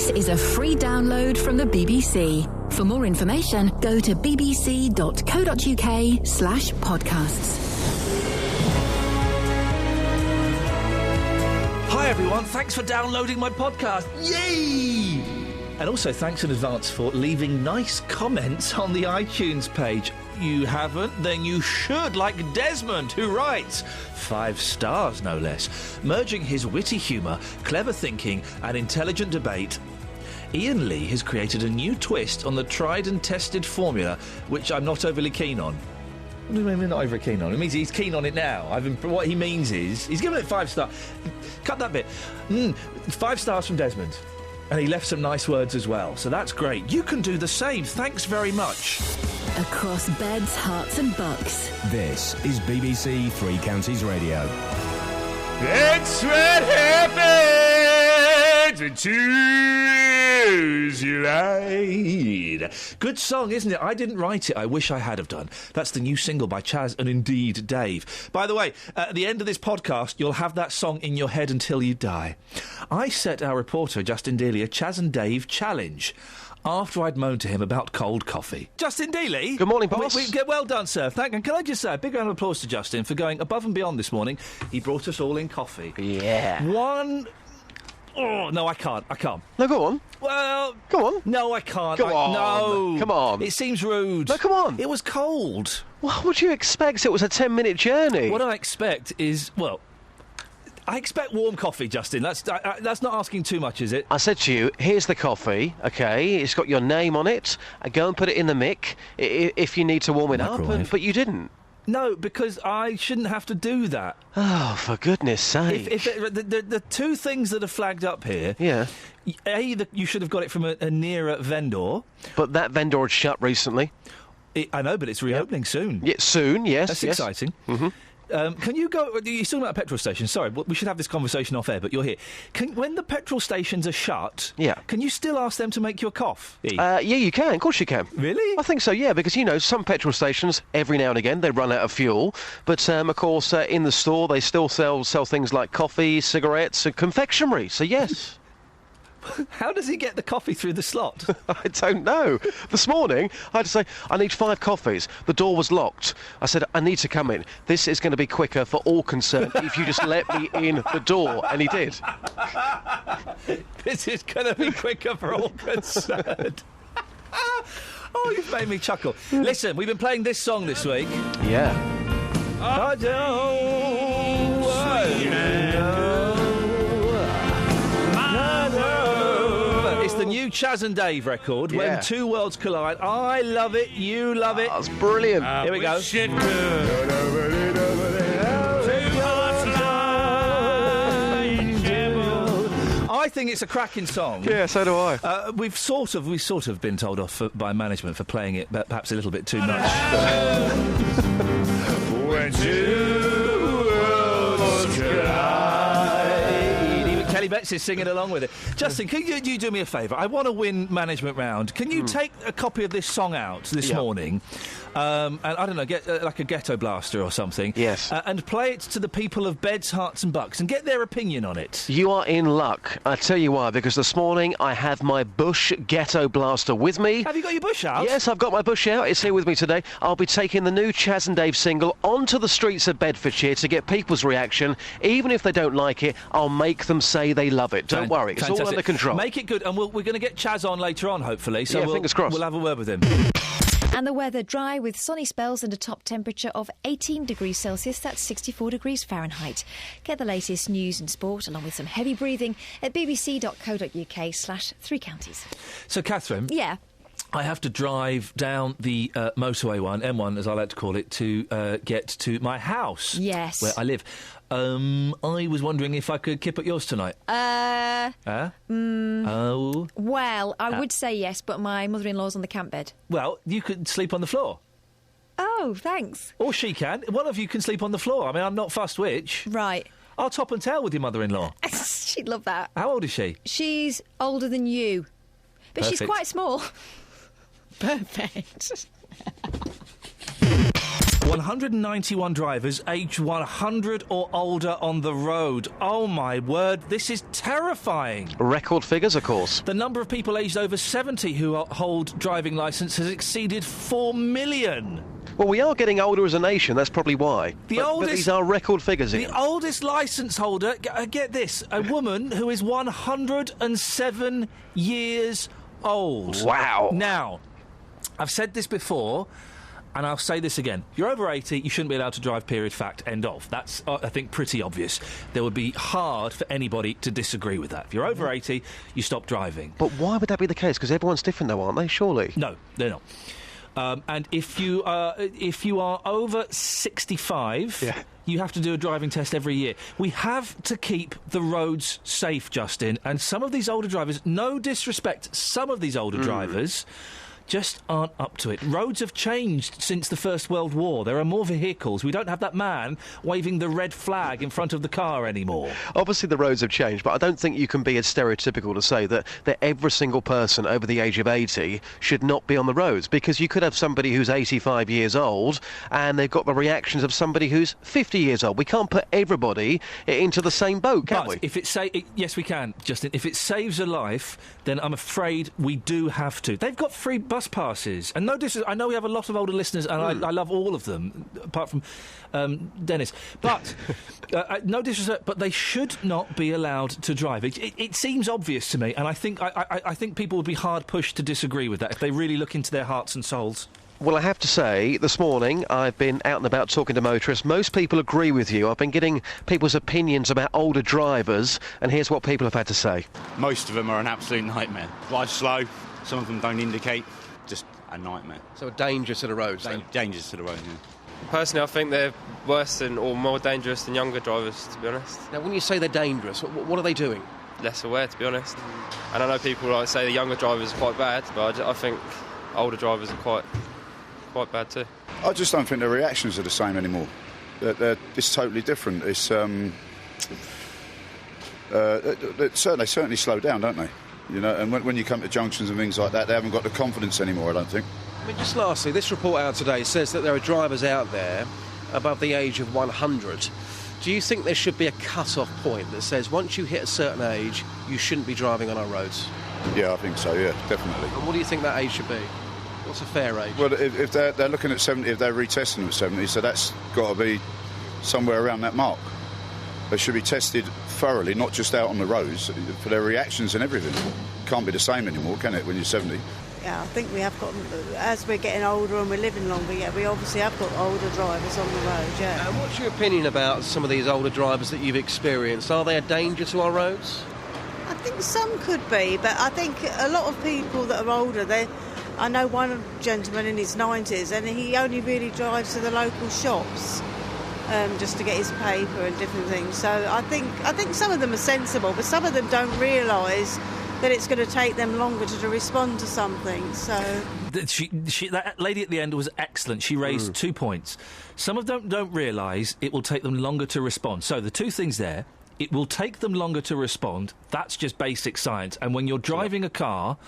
This is a free download from the BBC. For more information, go to bbc.co.uk/podcasts. Hi everyone, thanks for downloading my podcast. Yay! And also thanks in advance for leaving nice comments on the iTunes page. You haven't? Then you should, like Desmond, who writes 5 stars, no less. Merging his witty humour, clever thinking and intelligent debate, Iain Lee has created a new twist on the tried and tested formula, which I'm not overly keen on. What do you mean not overly keen on? It means he's keen on it now. What he means is, he's given it 5 stars. Cut that bit. 5 stars from Desmond. And he left some nice words as well, so that's great. You can do the same. Thanks very much. Across beds, hearts and bucks. This is BBC Three Counties Radio. That's what happens when choose you right. Good song, isn't it? I didn't write it. I wish I had have done. That's the new single by Chaz and indeed Dave. By the way, at the end of this podcast, you'll have that song in your head until you die. I set our reporter, Justin Dealey, a Chaz and Dave challenge after I'd moaned to him about cold coffee. Justin Dealey. Good morning, boss. Well done, sir. Thank you. And can I just say a big round of applause to Justin for going above and beyond this morning. He brought us all in coffee. Yeah. Oh, no, I can't. No, go on. Well... Go on. No, I can't. Go on. No. Come on. It seems rude. No, come on. It was cold. What would you expect? It was a 10-minute journey. What I expect is, well... I expect warm coffee, Justin. That's not asking too much, is it? I said to you, here's the coffee, OK? It's got your name on it. Go and put it in the mick if you need to warm it up. But you didn't. No, because I shouldn't have to do that. Oh, for goodness sake. The two things that are flagged up here... Yeah. You should have got it from a nearer vendor. But that vendor had shut recently. I know, but it's reopening soon. Yeah, soon, yes. That's exciting. Mm-hmm. Can you go... You're still at a petrol station. Sorry, we should have this conversation off air, but you're here. When the petrol stations are shut, can you still ask them to make you a coffee? Yeah, you can. Of course you can. Really? I think so, yeah, because, some petrol stations, every now and again, they run out of fuel. But, of course, in the store, they still sell things like coffee, cigarettes and confectionery. So, yes. How does he get the coffee through the slot? I don't know. This morning, I had to say, I need 5 coffees. The door was locked. I said, I need to come in. This is going to be quicker for all concerned if you just let me in the door. And he did. This is going to be quicker for all concerned. Oh, you've made me chuckle. Listen, we've been playing this song this week. Yeah. I don't It's the new Chaz and Dave record, When Two Worlds Collide. I love it, you love it. That's brilliant. Here we go. I think it's a cracking song. Yeah, so do I. We've sort of been told off by management for playing it, but perhaps a little bit too much. When two worlds collide. Even Kelly Betts is singing along with it. Justin, can you do me a favour? I want to win management round. Can you take a copy of this song out this morning? And I don't know, get like a ghetto blaster or something. Yes. And play it to the people of Beds, Hearts and Bucks and get their opinion on it. You are in luck. I tell you why, because this morning I have my Bush ghetto blaster with me. Have you got your Bush out? Yes, I've got my Bush out. It's here with me today. I'll be taking the new Chaz and Dave single onto the streets of Bedfordshire to get people's reaction. Even if they don't like it, I'll make them say they love it. Don't worry, it's all under control. Make it good, and we're going to get Chaz on later on, hopefully. So fingers crossed. We'll have a word with him. And the weather dry with sunny spells and a top temperature of 18 degrees Celsius. That's 64 degrees Fahrenheit. Get the latest news and sport along with some heavy breathing at bbc.co.uk/3 counties. So, Catherine. Yeah. I have to drive down the motorway M1, as I like to call it, to get to my house. Yes. Where I live. I was wondering if I could kip at yours tonight. Oh. Well, I would say yes, but my mother-in-law's on the camp bed. Well, you could sleep on the floor. Oh, thanks. Or she can. One of you can sleep on the floor. I mean, I'm not fussed which. Right. I'll top and tail with your mother-in-law. She'd love that. How old is she? She's older than you. But Perfect. She's quite small. Perfect. 191 drivers aged 100 or older on the road. Oh, my word, this is terrifying. Record figures, of course. The number of people aged over 70 who hold driving licence has exceeded 4 million. Well, we are getting older as a nation, that's probably why. But these are record figures, Ian. The oldest licence holder, get this, a woman who is 107 years old. Wow. Now, I've said this before, and I'll say this again. If you're over 80, you shouldn't be allowed to drive, period, fact, end of. That's, I think, pretty obvious. There would be hard for anybody to disagree with that. If you're over 80, you stop driving. But why would that be the case? Because everyone's different, though, aren't they, surely? No, they're not. And if you are over 65, you have to do a driving test every year. We have to keep the roads safe, Justin. And some of these older drivers, no disrespect, some of these older drivers just aren't up to it. Roads have changed since the First World War. There are more vehicles. We don't have that man waving the red flag in front of the car anymore. Obviously, the roads have changed, but I don't think you can be as stereotypical to say that every single person over the age of 80 should not be on the roads, because you could have somebody who's 85 years old and they've got the reactions of somebody who's 50 years old. We can't put everybody into the same boat, can we? If yes, we can, Justin. If it saves a life, then I'm afraid we do have to. They've got free bus passes, and I know we have a lot of older listeners, and I love all of them, apart from Dennis. But no disrespect, but they should not be allowed to drive. It seems obvious to me, and I think people would be hard pushed to disagree with that if they really look into their hearts and souls. Well, I have to say, this morning I've been out and about talking to motorists. Most people agree with you. I've been getting people's opinions about older drivers, and here's what people have had to say. Most of them are an absolute nightmare. Drive slow, some of them don't indicate, just a nightmare. So dangerous to the roads, Dangerous to the road, yeah. Personally, I think they're worse than, or more dangerous than younger drivers, to be honest. Now, when you say they're dangerous, what are they doing? Less aware, to be honest. And I know people say the younger drivers are quite bad, but I think older drivers are quite bad too. I just don't think their reactions are the same anymore. It's totally different. It's they certainly slow down, don't they? You know, and when you come to junctions and things like that, they haven't got the confidence anymore, I don't think. I mean, just lastly, this report out today says that there are drivers out there above the age of 100. Do you think there should be a cut-off point that says once you hit a certain age, you shouldn't be driving on our roads? Yeah, I think so, yeah, definitely. And what do you think that age should be? What's a fair age? Well, if they're looking at 70, if they're retesting them at 70, so that's got to be somewhere around that mark. They should be tested thoroughly, not just out on the roads, for their reactions and everything. Can't be the same anymore, can it, when you're 70? Yeah, I think we have got, as we're getting older and we're living longer, we obviously have got older drivers on the road, yeah. And what's your opinion about some of these older drivers that you've experienced? Are they a danger to our roads? I think some could be, but I think a lot of people that are older, I know one gentleman in his 90s, and he only really drives to the local shops just to get his paper and different things. So I think some of them are sensible, but some of them don't realise that it's going to take them longer to respond to something. So that lady at the end was excellent. She raised 2 points. Some of them don't realise it will take them longer to respond. So the two things there. It will take them longer to respond. That's just basic science. And when you're driving a car,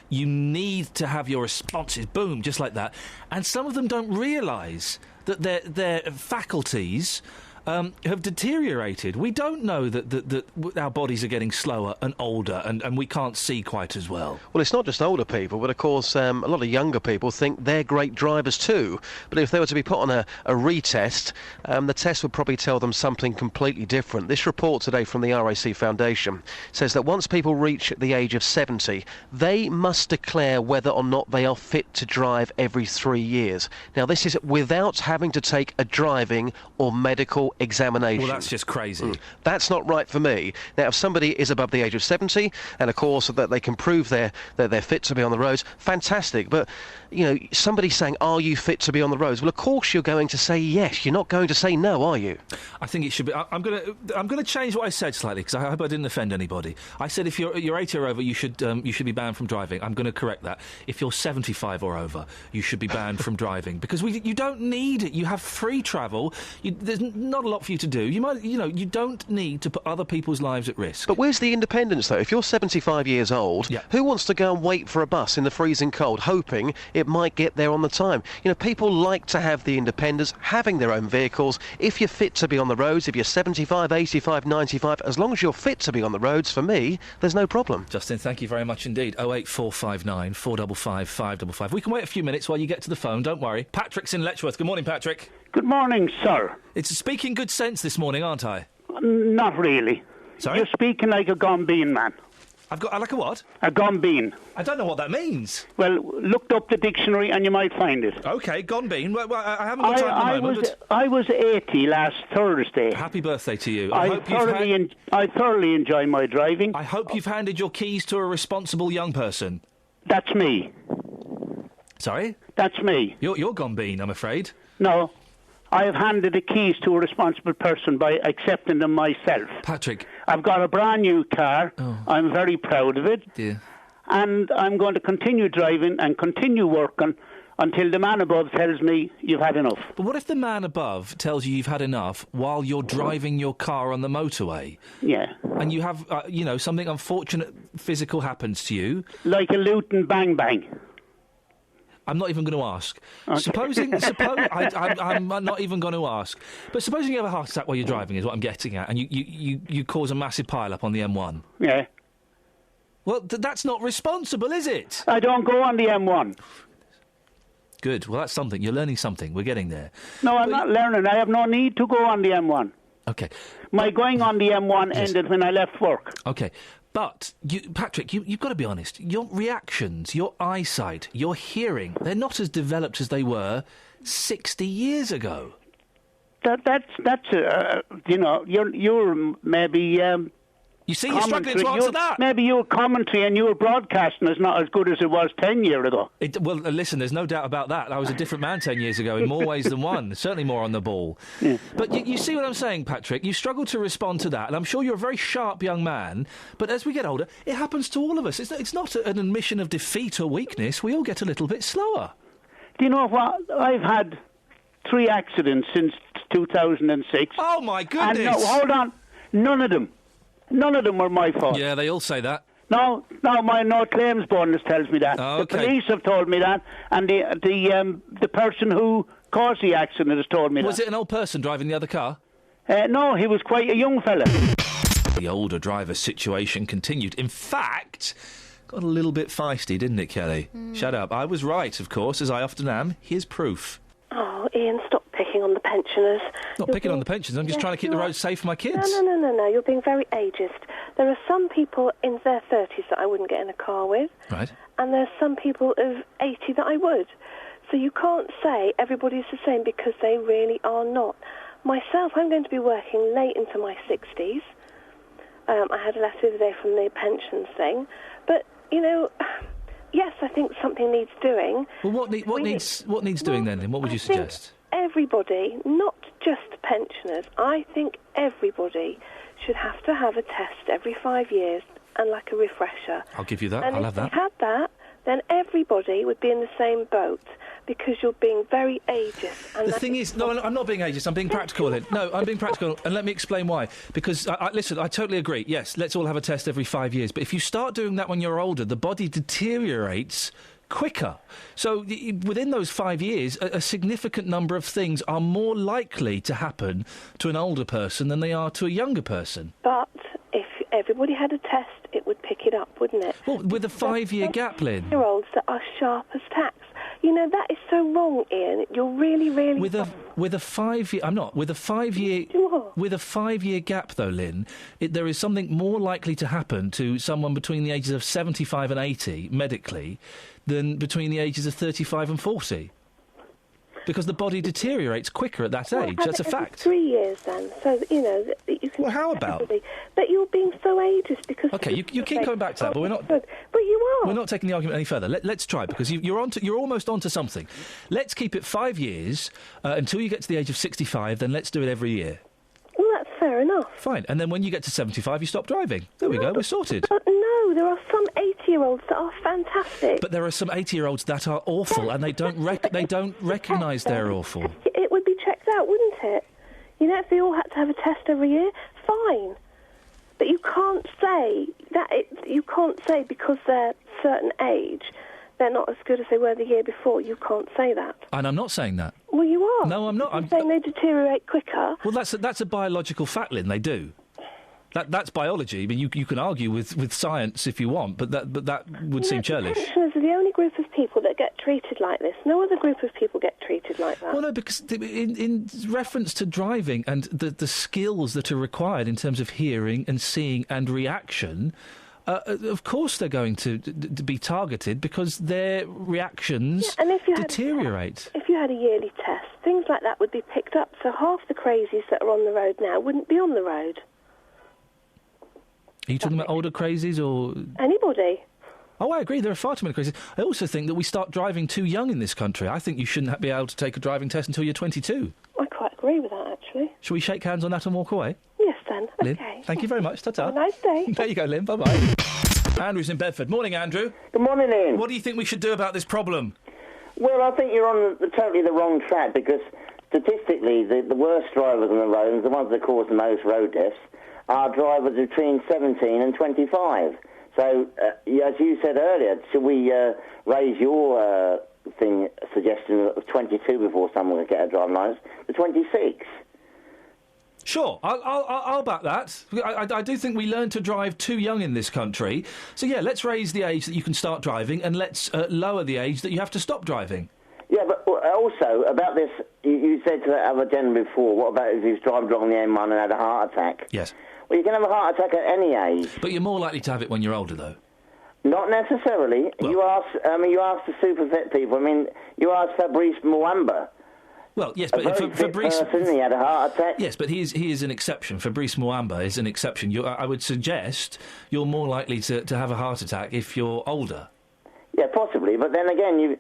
you need to have your responses, boom, just like that. And some of them don't realise that their faculties have deteriorated. We don't know that our bodies are getting slower and older, and we can't see quite as well. Well, it's not just older people, but of course a lot of younger people think they're great drivers too. But if they were to be put on a retest, the test would probably tell them something completely different. This report today from the RAC Foundation says that once people reach the age of 70, they must declare whether or not they are fit to drive every 3 years. Now, this is without having to take a driving or medical examination. Well, that's just crazy. That's not right for me. Now, if somebody is above the age of 70, and of course that they can prove that they're fit to be on the roads, fantastic. But, you know, somebody saying, are you fit to be on the roads? Well, of course you're going to say yes. You're not going to say no, are you? I think it should be. I'm going to change what I said slightly, because I hope I didn't offend anybody. I said if you're 80 or over, you should be banned from driving. I'm going to correct that. If you're 75 or over, you should be banned from driving, because you don't need it. You have free travel. There's not not a lot for you to do. You don't need to put other people's lives at risk. But where's the independence, though? If you're 75 years old, who wants to go and wait for a bus in the freezing cold, hoping it might get there on the time? People like to have the independence, having their own vehicles. If you're fit to be on the roads, if you're 75, 85, 95, as long as you're fit to be on the roads, for me, there's no problem. Justin, thank you very much indeed. 08459 455 555. We can wait a few minutes while you get to the phone, don't worry. Patrick's in Letchworth. Good morning, Patrick. Good morning, sir. It's speaking good sense this morning, aren't I? Not really. Sorry? You're speaking like a gone-bean man. I like a what? A gone-bean. I don't know what that means. Well, look up the dictionary and you might find it. OK, gone-bean. Well, I haven't got time at the moment. I was 80 last Thursday. Happy birthday to you. I thoroughly enjoy my driving. I hope you've handed your keys to a responsible young person. That's me. Sorry? That's me. You're gone-bean, I'm afraid. No. I have handed the keys to a responsible person by accepting them myself. Patrick. I've got a brand new car. Oh. I'm very proud of it. Dear. And I'm going to continue driving and continue working until the man above tells me you've had enough. But what if the man above tells you you've had enough while you're driving your car on the motorway? Yeah. And you have, something unfortunate physical happens to you? Like a Luton bang bang. I'm not even going to ask. Okay. I'm not even going to ask. But supposing you have a heart attack while you're driving, is what I'm getting at, and you cause a massive pile-up on the M1. Yeah. Well, that's not responsible, is it? I don't go on the M1. Good. Well, that's something. You're learning something. We're getting there. No, I'm not learning. I have no need to go on the M1. OK. My going on the M1 ended when I left work. OK. But, Patrick, you've got to be honest. Your reactions, your eyesight, your hearing, they're not as developed as they were 60 years ago. You're maybe... you see, you're struggling to answer that. Maybe your commentary and your broadcasting is not as good as it was 10 years ago. Well, listen, there's no doubt about that. I was a different man 10 years ago in more ways than one. Certainly more on the ball. Yeah. But you see what I'm saying, Patrick? You struggle to respond to that, and I'm sure you're a very sharp young man, but as we get older, it happens to all of us. It's not an admission of defeat or weakness. We all get a little bit slower. Do you know what? I've had 3 accidents since 2006. Oh, my goodness! And no, hold on. None of them were my fault. Yeah, they all say that. No, my no claims bonus tells me that. Oh, okay. The police have told me that, and the person who caused the accident has told me that. Was it an old person driving the other car? No, he was quite a young fella. The older driver situation continued. In fact, got a little bit feisty, didn't it, Kelly? Shut up. I was right, of course, as I often am. Here's proof. Oh, Iain, stop picking on the pensioners. Not picking on the pensioners. I'm just trying to keep the roads safe for my kids. No. You're being very ageist. There are some people in their 30s that I wouldn't get in a car with. Right. And there's some people of 80 that I would. So you can't say everybody's the same because they really are not. Myself, I'm going to be working late into my 60s. I had a letter the other day from the pensions thing. But, yes, I think something needs doing. Well, what needs doing then? What would you suggest? Everybody, not just pensioners. I think everybody should have to have a test every 5 years and like a refresher. I'll give you that. And I'll have that. If we had that, then everybody would be in the same boat because you're being very ageist. And the thing is, no, I'm not being ageist. I'm being practical. No, I'm being practical, and let me explain why. Because, listen, I totally agree. Yes, let's all have a test every 5 years. But if you start doing that when you're older, the body deteriorates quicker. So within those 5 years, a significant number of things are more likely to happen to an older person than they are to a younger person. But if everybody had a test, it would pick it up, wouldn't it? Well, with a 5-year gap, Lynn. Year-olds that are sharp as tacks. That is so wrong, Iain. You're really wrong. With a 5-year, I'm not. With a 5-year gap, though, Lynn, there is something more likely to happen to someone between the ages of 75 and 80 medically than between the ages of 35 and 40. Because the body deteriorates quicker at that age. That's a fact. 3 years, then. So, that you can... Well, how about... But you're being so ageist because... OK, you keep coming back to that, but we're not... But you are. We're not taking the argument any further. Let's try, because you're almost onto something. Let's keep it 5 years until you get to the age of 65, then let's do it every year. Well, that's fair enough. Fine. And then when you get to 75, you stop driving. There we go. We're sorted. No, there are some 80-year-olds that are fantastic. But there are some 80-year-olds that are awful, and they don't recognise they're awful. It would be checked out, wouldn't it? You know, if they all had to have a test every year, fine. But you can't say because they're a certain age, they're not as good as they were the year before. You can't say that. And I'm not saying that. Well, you are. No, I'm not. I'm saying they deteriorate quicker. Well, that's a biological fact, Lynn. They do. That's biology. I mean, you can argue with science if you want, but that would seem churlish. Pensioners are the only group of people that get treated like this. No other group of people get treated like that. Well, no, because in reference to driving and the skills that are required in terms of hearing and seeing and reaction, of course they're going to be targeted because their reactions deteriorate. If you had a yearly test, things like that would be picked up, so half the crazies that are on the road now wouldn't be on the road. Are you talking about older crazies or...? Anybody. Oh, I agree. There are far too many crazies. I also think that we start driving too young in this country. I think you shouldn't be able to take a driving test until you're 22. I quite agree with that, actually. Shall we shake hands on that and walk away? Yes, then. Lynn, OK. thank you very much. Ta-ta. Have a nice day. There you go, Lynn. Bye-bye. Andrew's in Bedford. Morning, Andrew. Good morning, Ian. What do you think we should do about this problem? Well, I think you're on totally the wrong track because statistically the worst drivers on the road, the ones that cause the most road deaths, are drivers between 17 and 25. So, as you said earlier, should we raise your suggestion of 22 before someone can get a driving licence to 26? Sure, I'll back that. I do think we learn to drive too young in this country. So, yeah, let's raise the age that you can start driving and let's lower the age that you have to stop driving. Yeah, but also, about this, you said to that other gentleman before, what about if he's driving along the M1 and had a heart attack? Yes. Well, you can have a heart attack at any age. But you're more likely to have it when you're older, though. Not necessarily. Well, you ask the super fit people. I mean, you ask Fabrice Mwamba. Well, yes, but Fabrice person, he had a heart attack. Yes, but he is an exception. Fabrice Mwamba is an exception. I would suggest you're more likely to have a heart attack if you're older. Yeah, possibly. But then again,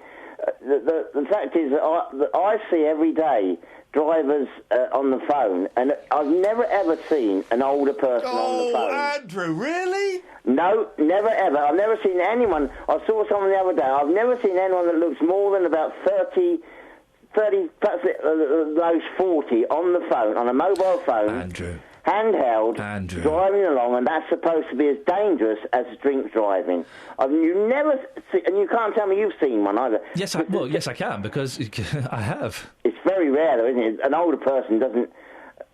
the fact is that I see every day drivers on the phone, and I've never ever seen an older person on the phone. Oh, Andrew, really? No, never ever. I've never seen anyone. I saw someone the other day. I've never seen anyone that looks more than about 30, perhaps those 40 on the phone, on a mobile phone. Andrew. Handheld, Andrew. Driving along, and that's supposed to be as dangerous as drink driving. You never see, and you can't tell me you've seen one either. Yes, yes, I can, because I have. It's very rare, though, isn't it? An older person doesn't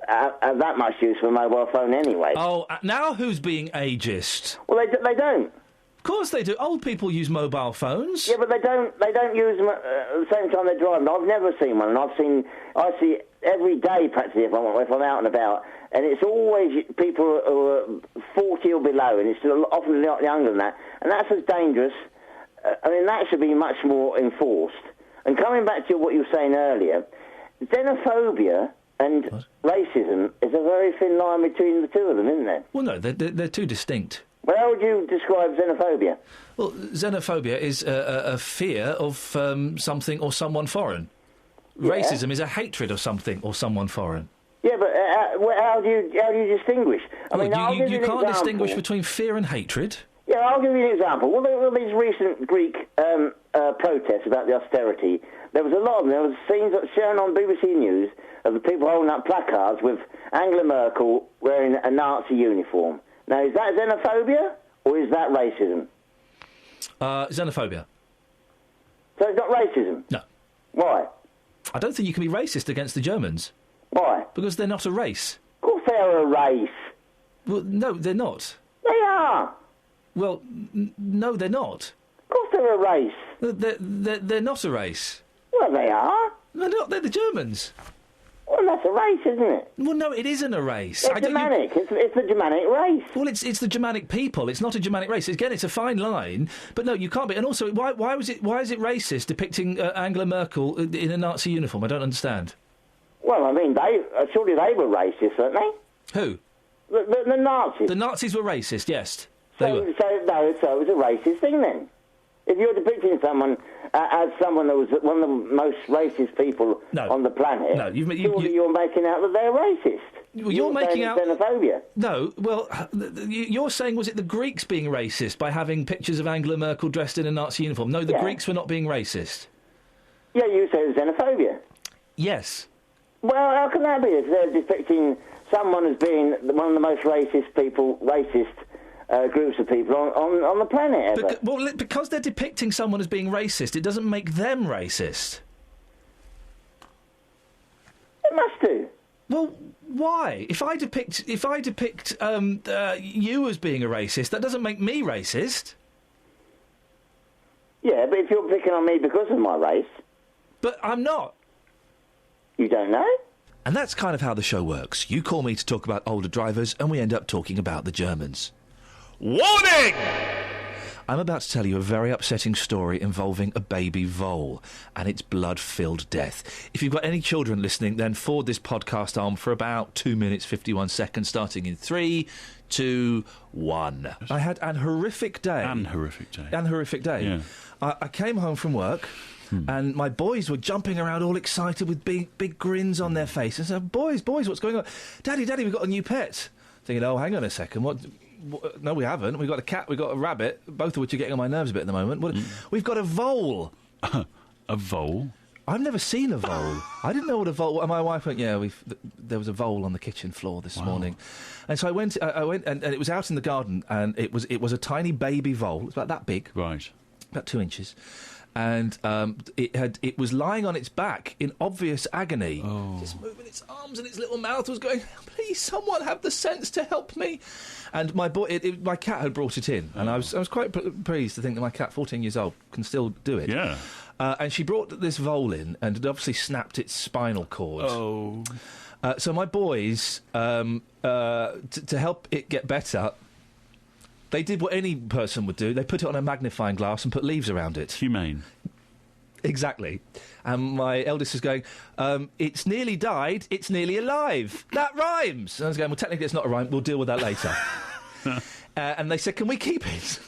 have that much use for a mobile phone anyway. Oh, now who's being ageist? Well, they don't. Of course they do. Old people use mobile phones. Yeah, but they don't use them at the same time they're driving. I've never seen one, and I see every day practically if I'm out and about, and it's always people who are 40 or below, and it's often a lot younger than that, and that's as dangerous. I mean, that should be much more enforced. And coming back to what you were saying earlier, xenophobia and racism is a very thin line between the two of them, isn't there? Well, no, they're too distinct. Well, how would you describe xenophobia? Well, xenophobia is a fear of something or someone foreign. Yeah. Racism is a hatred of something or someone foreign. Yeah, but how do you distinguish? I mean, you can't distinguish between fear and hatred. Yeah, I'll give you an example. Well, these recent Greek protests about the austerity, there was a lot of them. There was scenes shown on BBC News of the people holding up placards with Angela Merkel wearing a Nazi uniform. Now, is that xenophobia or is that racism? Xenophobia. So it's not racism? No. Why? I don't think you can be racist against the Germans. Why? Because they're not a race. Of course they are a race. Well, no, they're not. They are. Well, no, they're not. Of course they're a race. They're not a race. Well, they are. They're not. They're the Germans. Well, that's a race, isn't it? Well, no, it isn't a race. It's Germanic. It's the Germanic race. Well, it's the Germanic people. It's not a Germanic race. Again, it's a fine line, but no, you can't be. And also, why is it racist depicting Angela Merkel in a Nazi uniform? I don't understand. Well, I mean, surely they were racist, weren't they? Who? The Nazis. The Nazis were racist, yes. So it was a racist thing then. If you're depicting someone as someone that was one of the most racist people on the planet, surely you're making out that they're racist. Well, you're making out xenophobia. No, well, you're saying was it the Greeks being racist by having pictures of Angela Merkel dressed in a Nazi uniform? No, the Greeks were not being racist. Yeah, you said it was xenophobia. Yes. Well, how can that be? If they're depicting someone as being one of the most racist groups of people on the planet ever. Because they're depicting someone as being racist, it doesn't make them racist. It must do. Well, why? If I depict you as being a racist, that doesn't make me racist. Yeah, but if you're picking on me because of my race... But I'm not. You don't know? And that's kind of how the show works. You call me to talk about older drivers, and we end up talking about the Germans. Warning! I'm about to tell you a very upsetting story involving a baby vole and its blood-filled death. If you've got any children listening, then forward this podcast on for about 2 minutes, 51 seconds, starting in 3, 2, 1. I had an horrific day. An horrific day. Yeah. I came home from work... And my boys were jumping around all excited with big grins on their faces. I said, boys, what's going on? Daddy, we've got a new pet. Thinking, oh, hang on a second. What? No, we haven't. We've got a cat, we've got a rabbit, both of which are getting on my nerves a bit at the moment. We've got a vole. A vole? I've never seen a vole. I didn't know what a vole was. And my wife went, there was a vole on the kitchen floor this morning. And so I went and it was out in the garden, and it was a tiny baby vole. It was about that big. Right. About 2 inches. And it was lying on its back in obvious agony, just moving its arms, and its little mouth was going, please, someone have the sense to help me. And my cat had brought it in, and I was quite pleased to think that my cat, 14 years old, can still do it. Yeah. And she brought this vole in, and had obviously snapped its spinal cord. Oh. So my boys, to help it get better... They did what any person would do. They put it on a magnifying glass and put leaves around it. Humane. Exactly. And my eldest is going, it's nearly died, it's nearly alive. That rhymes. And I was going, well, technically it's not a rhyme. We'll deal with that later. And they said, can we keep it?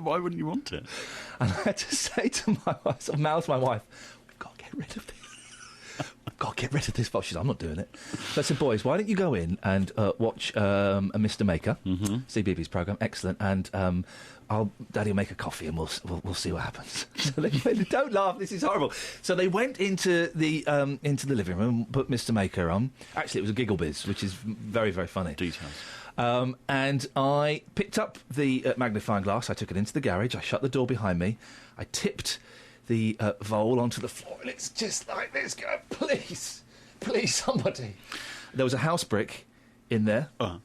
Why wouldn't you want it? And I had to say to my wife, sort of mouth to my wife, we've got to get rid of this. God, get rid of this vole. She said, I'm not doing it. So I said, boys, why don't you go in and watch a Mr. Maker, CBeebies programme, excellent, and Daddy will make a coffee and we'll see what happens. So they don't laugh, this is horrible. So they went into the living room, put Mr. Maker on. Actually, it was a giggle biz, which is very, very funny. Details. And I picked up the magnifying glass, I took it into the garage, I shut the door behind me, I tipped the vole onto the floor, and it's just like this, going, please, somebody. There was a house brick in there, and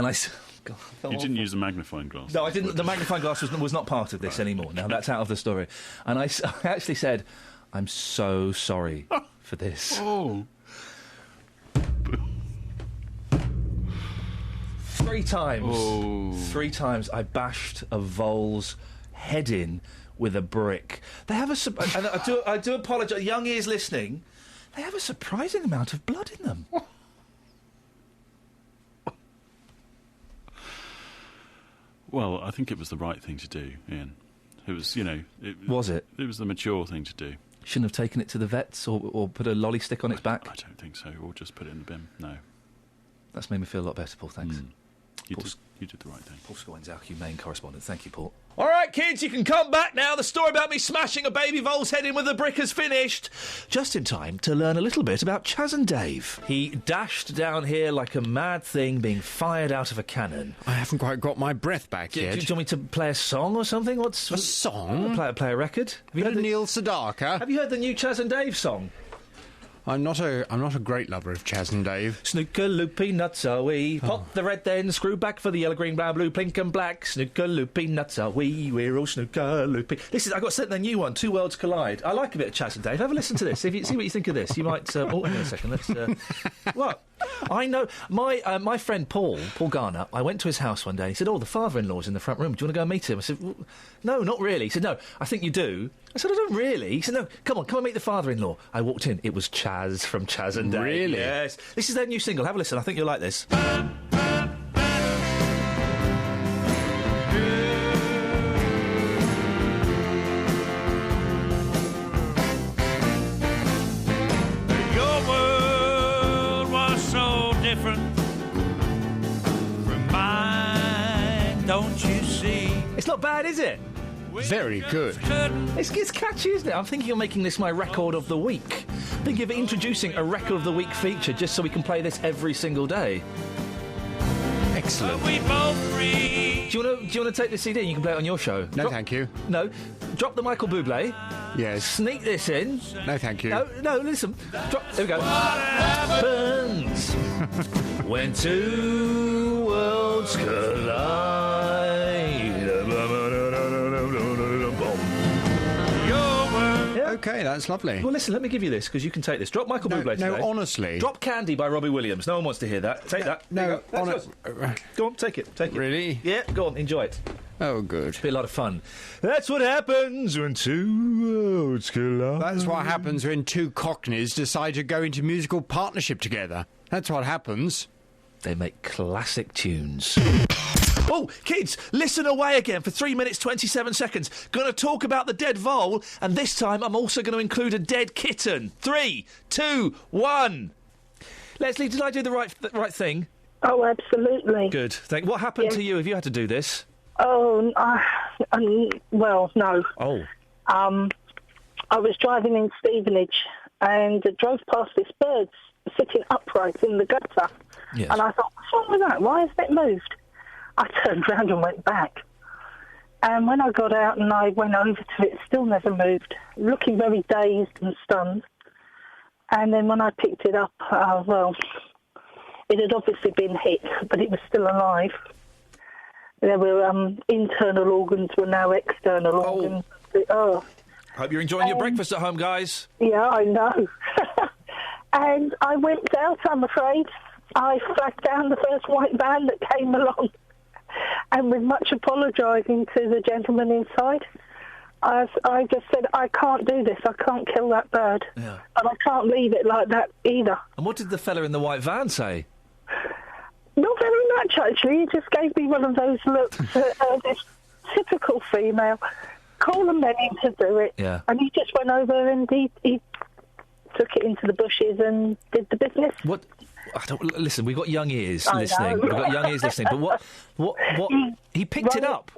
I... God, you didn't use the magnifying glass? No, I didn't. The magnifying glass was not part of this anymore. Now, that's out of the story. And I actually said, I'm so sorry for this. Oh. 3 times. Oh. 3 times I bashed a vole's head in with a brick. They have and I do apologise. Young ears listening, they have a surprising amount of blood in them. Well, I think it was the right thing to do, Ian. It was, Was it? It was the mature thing to do. Shouldn't have taken it to the vets or put a lolly stick on its back? I don't think so. Or just put it in the bin. No. That's made me feel a lot better, Paul. Thanks. You did the right thing. Paul Scoins, our humane correspondent. Thank you, Paul. All right, kids, you can come back now. The story about me smashing a baby vole's head in with a brick has finished. Just in time to learn a little bit about Chas and Dave. He dashed down here like a mad thing being fired out of a cannon. I haven't quite got my breath back yet. Do you want me to play a song or something? A song? Play a record? Have you heard Neil Sedaka? Have you heard the new Chas and Dave song? I'm not a great lover of Chas and Dave. Snooker, loopy, nuts are we. Pop the red then, screw back for the yellow, green, brown, blue, pink and black. Snooker, loopy, nuts are we. We're all snooker, loopy. I got sent the new one, Two Worlds Collide. I like a bit of Chas and Dave. Have a listen to this. See what you think of this. You might... hang on a second. Let's... What? I know... My friend Paul Garner, I went to his house one day and he said, the father-in-law's in the front room. Do you want to go and meet him? I said, well, no, not really. He said, no, I think you do. I said, I don't really. He said, no, come on meet the father-in-law. I walked in. It was Chas from Chas and Dave. Really? Yes. This is their new single. Have a listen. I think you'll like this. Your world was so different from mine, don't you see? It's not bad, is it? Very good. It's catchy, isn't it? I'm thinking of making this my record of the week. Thinking of introducing a Record of the Week feature just so we can play this every single day. Excellent. We both read. Do you want to take the CD and you can play it on your show? No, thank you. No. Drop the Michael Bublé. Yes. Sneak this in. No, thank you. No, listen. Here we go. What happens when two worlds collide? Okay, that's lovely. Well, listen, let me give you this, because you can take this. Drop Michael Bublé today. No, honestly. Drop Candy by Robbie Williams. No one wants to hear that. Take that. No, go on, take it. Really? Yeah, go on, enjoy it. Oh, good. Be a lot of fun. That's what happens when two worlds collide. That's what happens when two cockneys decide to go into musical partnership together. That's what happens. They make classic tunes. Oh, kids, listen away again for 3 minutes, 27 seconds. Going to talk about the dead vole, and this time I'm also going to include a dead kitten. 3, 2, 1. Leslie, did I do the right thing? Oh, absolutely. Good. What happened to you? Have you had to do this? Oh, well, no. Oh. I was driving in Stevenage and drove past this bird sitting upright in the gutter. Yes. And I thought, what's wrong with that? Why has it moved? I turned round and went back. And when I got out and I went over to it, it still never moved, looking very dazed and stunned. And then when I picked it up, it had obviously been hit, but it was still alive. There were internal organs were now external organs. Oh. Hope you're enjoying your breakfast at home, guys. Yeah, I know. And I went out, I'm afraid. I flagged down the first white van that came along. And with much apologising to the gentleman inside, I just said, I can't do this. I can't kill that bird. Yeah. And I can't leave it like that either. And what did the fella in the white van say? Not very much, actually. He just gave me one of those looks, this typical female. Call a man in to do it. Yeah. And he just went over and he took it into the bushes and did the business. What? Listen, we've got young ears I listening. know. We've got young ears listening. But what? He picked it up.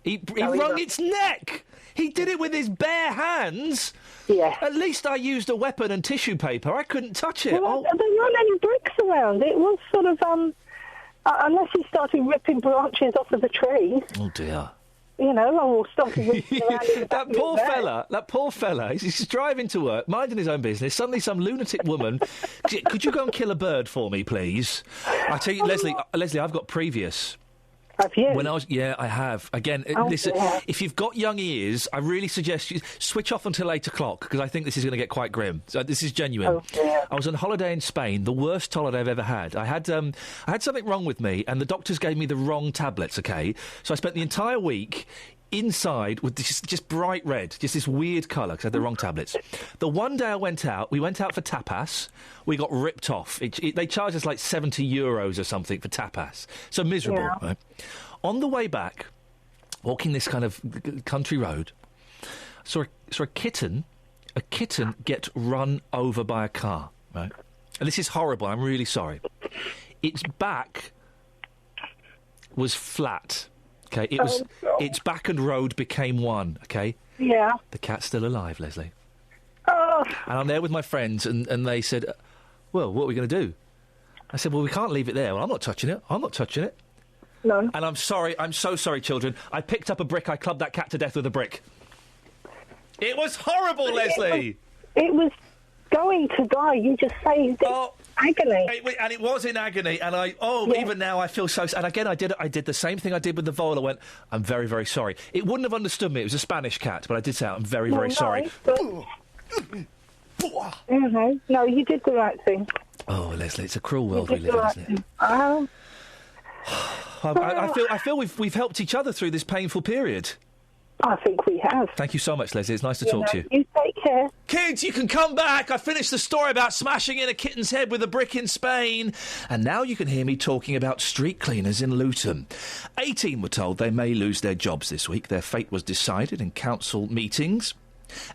He wrung its neck. He did it with his bare hands. Yeah. At least I used a weapon and tissue paper. I couldn't touch it. Well, there weren't any bricks around. It was sort of, unless he started ripping branches off of the trees. Oh, dear. You know, or started ripping around in the back of That poor fella, he's driving to work, minding his own business. Suddenly some lunatic woman, could you go and kill a bird for me, please? I tell you, Leslie, I've got previous. Have you? I have. Again, listen, if you've got young ears, I really suggest you switch off until 8 o'clock, because I think this is going to get quite grim. So this is genuine. Oh, I was on holiday in Spain, the worst holiday I've ever had. I had something wrong with me, and the doctors gave me the wrong tablets, okay? So I spent the entire week inside with just bright red, just this weird colour, because I had the wrong tablets. The one day I went out, we went out for tapas, we got ripped off. They charged us like €70 or something for tapas. So miserable, right? On the way back, walking this kind of country road, saw a kitten get run over by a car, right? And this is horrible, I'm really sorry. Its back was flat. Okay, its back and road became one, okay? Yeah. The cat's still alive, Leslie. Oh. And I'm there with my friends, and they said, well, what are we going to do? I said, well, we can't leave it there. Well, I'm not touching it. No. And I'm so sorry, children. I picked up a brick, I clubbed that cat to death with a brick. It was horrible, Leslie! It was going to die. You just saved it. Agony. And it was in agony, and even now I feel so... And again, I did the same thing I did with the vole. I went, I'm very, very sorry. It wouldn't have understood me. It was a Spanish cat, but I did say, I'm very, very sorry. No, you did the right thing. Oh, Leslie, it's a cruel world we live in, isn't it? I feel we've helped each other through this painful period. I think we have. Thank you so much, Leslie. It's nice to talk to you. You take care. Kids, you can come back. I finished the story about smashing in a kitten's head with a brick in Spain. And now you can hear me talking about street cleaners in Luton. 18 were told they may lose their jobs this week. Their fate was decided in council meetings.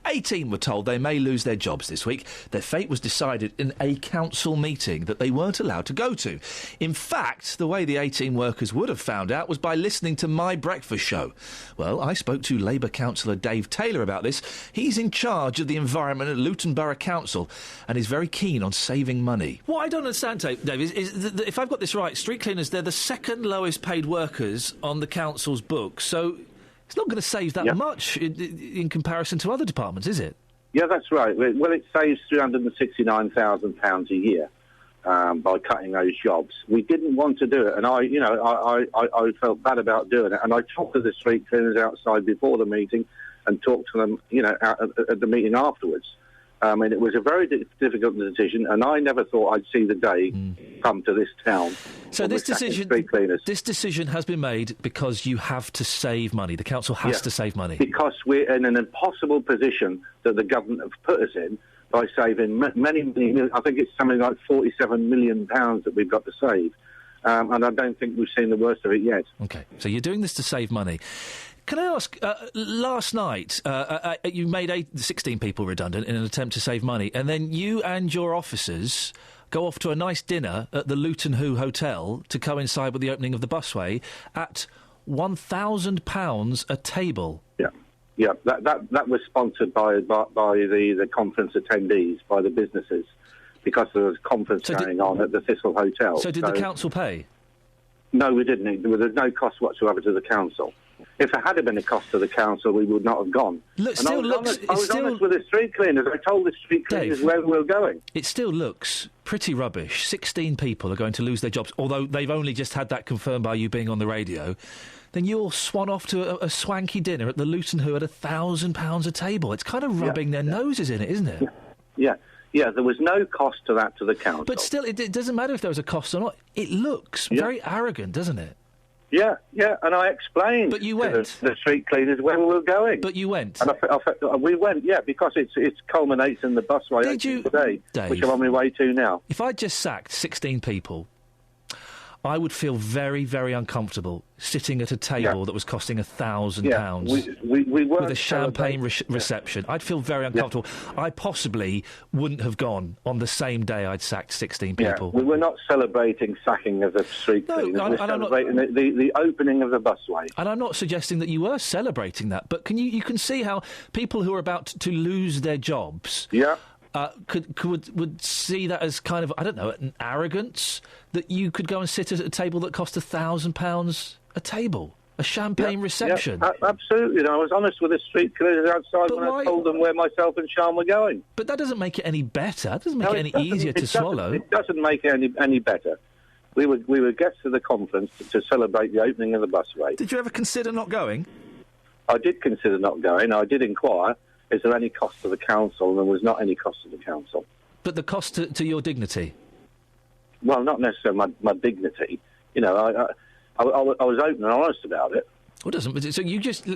18 were told they may lose their jobs this week. Their fate was decided in a council meeting that they weren't allowed to go to. In fact, the way the 18 workers would have found out was by listening to my breakfast show. Well, I spoke to Labour councillor Dave Taylor about this. He's in charge of the environment at Luton Borough Council and is very keen on saving money. What I don't understand, Dave, is that if I've got this right, street cleaners, they're the second lowest paid workers on the council's books, so it's not going to save that much in comparison to other departments, is it? Yeah, that's right. Well, it saves £369,000 a year by cutting those jobs. We didn't want to do it, and I felt bad about doing it. And I talked to the street cleaners outside before the meeting, and talked to them, at the meeting afterwards. And it was a very difficult decision, and I never thought I'd see the day come to this town. So this decision has been made because you have to save money. The council has to save money. Because we're in an impossible position that the government have put us in by saving many, I think it's something like £47 million that we've got to save. And I don't think we've seen the worst of it yet. OK, so you're doing this to save money. Can I ask, last night you made 16 people redundant in an attempt to save money, and then you and your officers go off to a nice dinner at the Luton Hoo Hotel to coincide with the opening of the busway at £1,000 a table. Yeah, that was sponsored by the conference attendees, by the businesses, because there was a conference going on at the Thistle Hotel. So did the council pay? No, we didn't. There was no cost whatsoever to the council. If there had been a cost to the council, we would not have gone. I was honest with the street cleaners. I told the street cleaners where we were going. It still looks pretty rubbish. 16 people are going to lose their jobs, although they've only just had that confirmed by you being on the radio. Then you'll swan off to a swanky dinner at the Luton Hoo at £1,000 a table. It's kind of rubbing their noses in it, isn't it? Yeah, there was no cost to that to the council. But still, it doesn't matter if there was a cost or not. It looks very arrogant, doesn't it? Yeah, and I explained to the street cleaners where we were going. But you went? And we went, because it culminates in the busway today, Dave, which I'm on my way to now. If I just sacked 16 people, I would feel very, very uncomfortable sitting at a table that was costing £1,000 with a champagne reception. I'd feel very uncomfortable. I possibly wouldn't have gone on the same day I'd sacked 16 people. We were not celebrating sacking of the street cleaners. We're celebrating the opening of the busway. And I'm not suggesting that you were celebrating that, but you can see how people who are about to lose their jobs... would see that as kind of, I don't know, an arrogance that you could go and sit at a table that cost £1,000 a table, a champagne reception. Yeah, absolutely. I was honest with the street cleaners outside I told them where myself and Sean were going. But that doesn't make it any better. That doesn't make it any easier to swallow. It doesn't make it any better. We were guests of the conference to celebrate the opening of the busway. Did you ever consider not going? I did consider not going. I did inquire. Is there any cost to the council? And there was not any cost to the council. But the cost to your dignity? Well, not necessarily my dignity. I was open and honest about it. Well, it doesn't. So you just to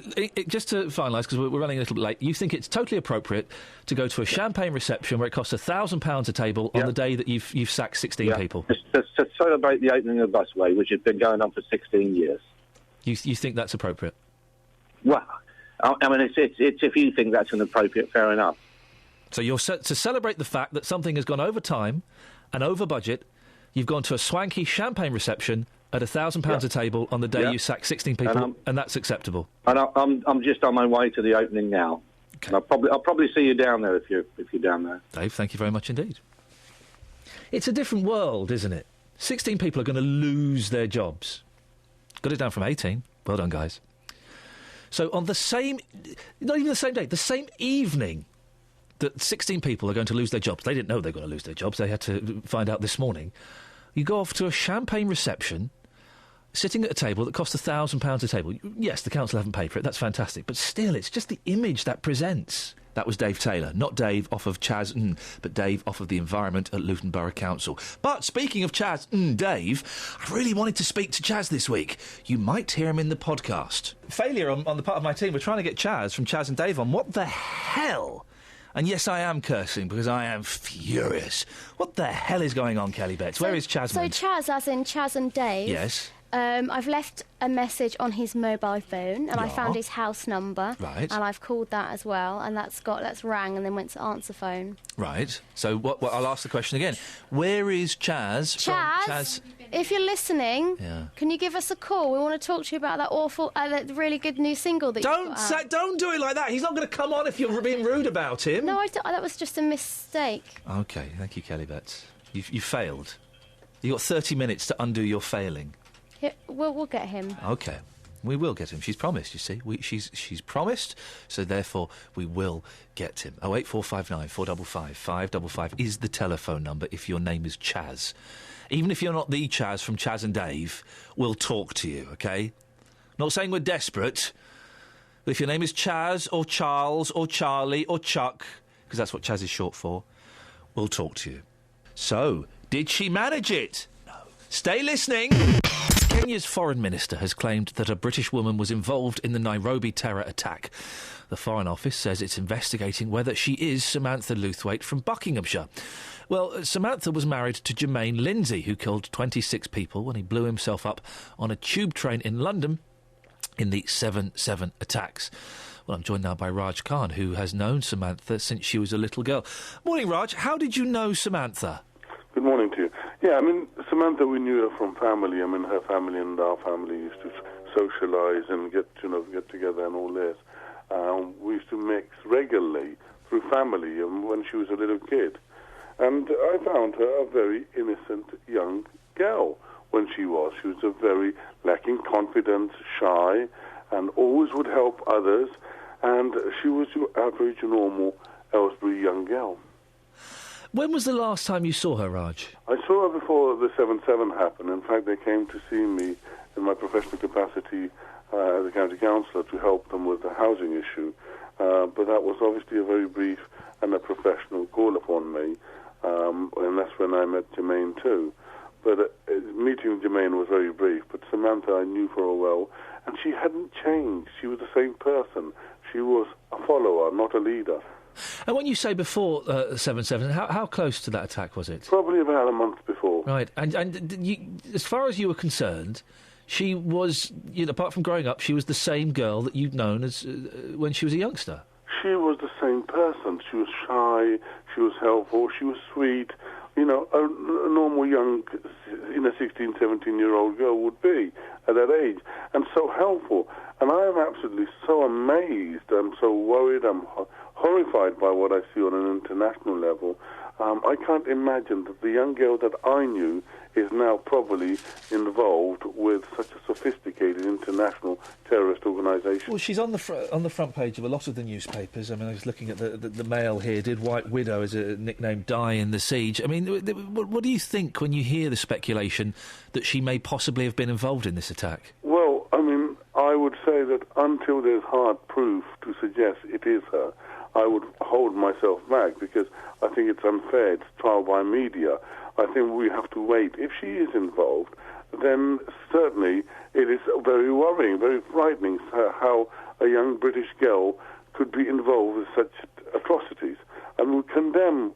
finalise, because we're running a little bit late, you think it's totally appropriate to go to a champagne reception where it costs £1,000 a table on the day that you've sacked 16 people? To celebrate the opening of the busway, which has been going on for 16 years. You think that's appropriate? Well... I mean, it's if you think that's inappropriate, fair enough. So you're to celebrate the fact that something has gone over time and over budget. You've gone to a swanky champagne reception at £1,000 a table on the day you sack 16 people, and that's acceptable. And I'm just on my way to the opening now. Okay. And I'll probably see you down there if you're down there. Dave, thank you very much indeed. It's a different world, isn't it? 16 people are going to lose their jobs. Got it down from 18. Well done, guys. So on the same... Not even the same day, the same evening that 16 people are going to lose their jobs. They didn't know they were going to lose their jobs. They had to find out this morning. You go off to a champagne reception, sitting at a table that costs £1,000 a table. Yes, the council haven't paid for it. That's fantastic. But still, it's just the image that presents. That was Dave Taylor. Not Dave off of Chas, but Dave off of the environment at Luton Borough Council. But speaking of Chas, Dave, I really wanted to speak to Chas this week. You might hear him in the podcast. Failure on the part of my team. We're trying to get Chas from Chas and Dave on. What the hell? And yes, I am cursing because I am furious. What the hell is going on, Kelly Betts? Where is Chas? So Chas, as in Chas and Dave? Yes. I've left a message on his mobile phone, and I found his house number. Right. And I've called that as well, and that's rang and then went to answer phone. Right. So what I'll ask the question again. Where is Chaz? Chaz, if you're listening, can you give us a call? We want to talk to you about that awful, that really good new single that Don't do it like that. He's not going to come on if you're being rude about him. No, that was just a mistake. OK, thank you, Kelly Betts. You failed. You've got 30 minutes to undo your failing. Yeah, we'll get him. OK. We will get him. She's promised, you see. She's promised, so therefore we will get him. 08459 455 555 is the telephone number if your name is Chaz. Even if you're not the Chaz from Chaz and Dave, we'll talk to you, OK? Not saying we're desperate, but if your name is Chaz or Charles or Charlie or Chuck, because that's what Chaz is short for, we'll talk to you. So, did she manage it? No. Stay listening. Kenya's foreign minister has claimed that a British woman was involved in the Nairobi terror attack. The Foreign Office says it's investigating whether she is Samantha Lewthwaite from Buckinghamshire. Well, Samantha was married to Jermaine Lindsay, who killed 26 people when he blew himself up on a tube train in London in the 7/7 attacks. Well, I'm joined now by Raj Khan, who has known Samantha since she was a little girl. Morning, Raj. How did you know Samantha? Good morning to you. Yeah, I mean, Samantha, we knew her from family. I mean, her family and our family used to socialise and get together and all this. We used to mix regularly through family when she was a little kid. And I found her a very innocent young girl when she was. She was a very lacking confidence, shy, and always would help others. And she was your average, normal Aylesbury young girl. When was the last time you saw her, Raj? I saw her before the 7/7 happened. In fact, they came to see me in my professional capacity as a county councillor to help them with the housing issue. But that was obviously a very brief and a professional call upon me. And that's when I met Jermaine too. But meeting Jermaine was very brief. But Samantha I knew for a while. And she hadn't changed. She was the same person. She was a follower, not a leader. And when you say before 7/7, how close to that attack was it? Probably about a month before. Right, and you, as far as you were concerned, she was, apart from growing up, she was the same girl that you'd known as when she was a youngster. She was the same person. She was shy, she was helpful, she was sweet, a normal young, 16, 17-year-old girl would be at that age, and so helpful. And I am absolutely so amazed, I'm so worried, I'm horrified by what I see on an international level. I can't imagine that the young girl that I knew is now probably involved with such a sophisticated international terrorist organisation. Well, she's on the front page of a lot of the newspapers. I mean, I was looking at the Mail here. Did White Widow as a nickname die in the siege? I mean, what do you think when you hear the speculation that she may possibly have been involved in this attack? Well, I mean, I would say that until there's hard proof to suggest it is her, I would hold myself back because I think it's unfair. It's trial by media. I think we have to wait. If she is involved, then certainly it is very worrying, very frightening how a young British girl could be involved with such atrocities. And we condemn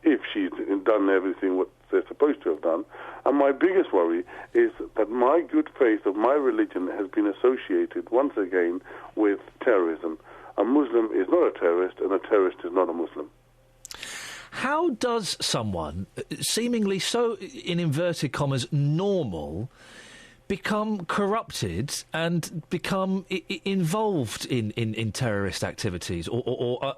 if she's done everything what they're supposed to have done. And my biggest worry is that my good faith of my religion has been associated once again with terrorism. A Muslim is not a terrorist, and a terrorist is not a Muslim. How does someone, seemingly so, in inverted commas, normal, become corrupted and become involved in terrorist activities or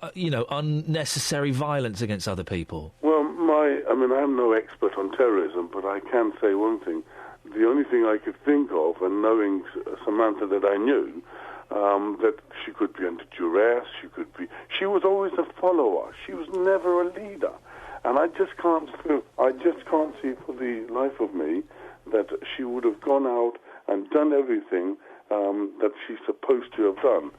unnecessary violence against other people? Well, I'm no expert on terrorism, but I can say one thing. The only thing I could think of, and knowing Samantha that I knew, that she could be under duress, she was always a follower. She was never a leader. And I just can't see for the life of me that she would have gone out and done everything that she's supposed to have done.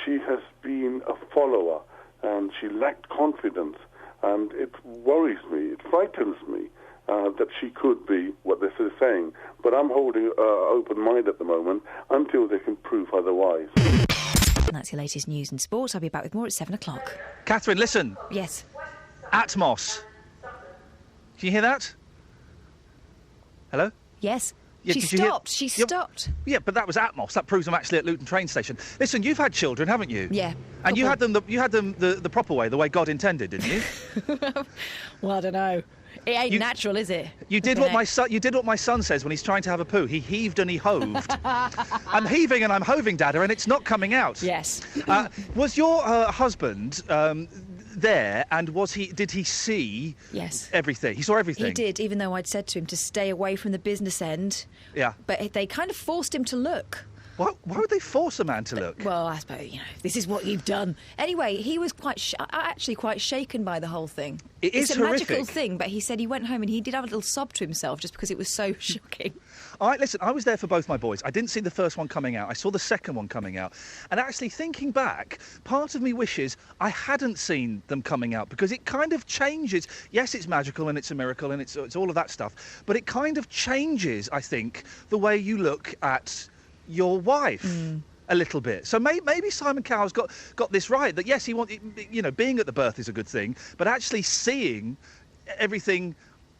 She has been a follower, and she lacked confidence, and it worries me, it frightens me that she could be what they're saying. But I'm holding an open mind at the moment until they can prove otherwise. And that's your latest news and sport. I'll be back with more at 7 o'clock. Catherine, listen. Yes. Atmos. Can you hear that? Hello? Yes. Yeah, she stopped. She stopped. Yeah, but that was Atmos. That proves I'm actually at Luton train station. Listen, you've had children, haven't you? Yeah. And you had them the proper way, the way God intended, didn't you? Well, I don't know. It ain't natural, is it? You did what my son says when he's trying to have a poo. He heaved and he hoved. I'm heaving and I'm hoving, Dada, and it's not coming out. Yes. Was your husband there, and did he see everything? He saw everything? He did, even though I'd said to him to stay away from the business end. Yeah. But they kind of forced him to look. Why would they force a man to look? Well, I suppose, this is what you've done. Anyway, he was actually quite shaken by the whole thing. It's a horrific. magical thing, but he said he went home and he did have a little sob to himself just because it was so shocking. Listen, I was there for both my boys. I didn't see the first one coming out. I saw the second one coming out. And actually, thinking back, part of me wishes I hadn't seen them coming out because it kind of changes. Yes, it's magical and it's a miracle and it's all of that stuff. But it kind of changes, I think, the way you look at your wife a little bit. So maybe Simon Cowell's got this right, that yes, being at the birth is a good thing, but actually seeing everything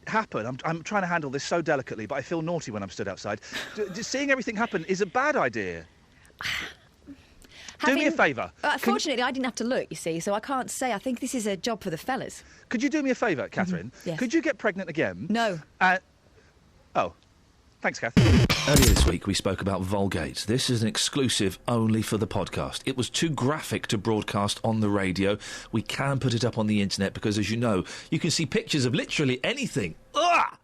happen, I'm trying to handle this so delicately, but I feel naughty when I'm stood outside. Seeing everything happen is a bad idea. Do me a favour. Fortunately, I didn't have to look, you see, so I can't say. I think this is a job for the fellas. Could you do me a favour, Catherine? Yes. Could you get pregnant again? No. Oh. Thanks, Kath. Earlier this week, we spoke about Vulgate. This is an exclusive only for the podcast. It was too graphic to broadcast on the radio. We can put it up on the internet because, as you know, you can see pictures of literally anything. Ugh!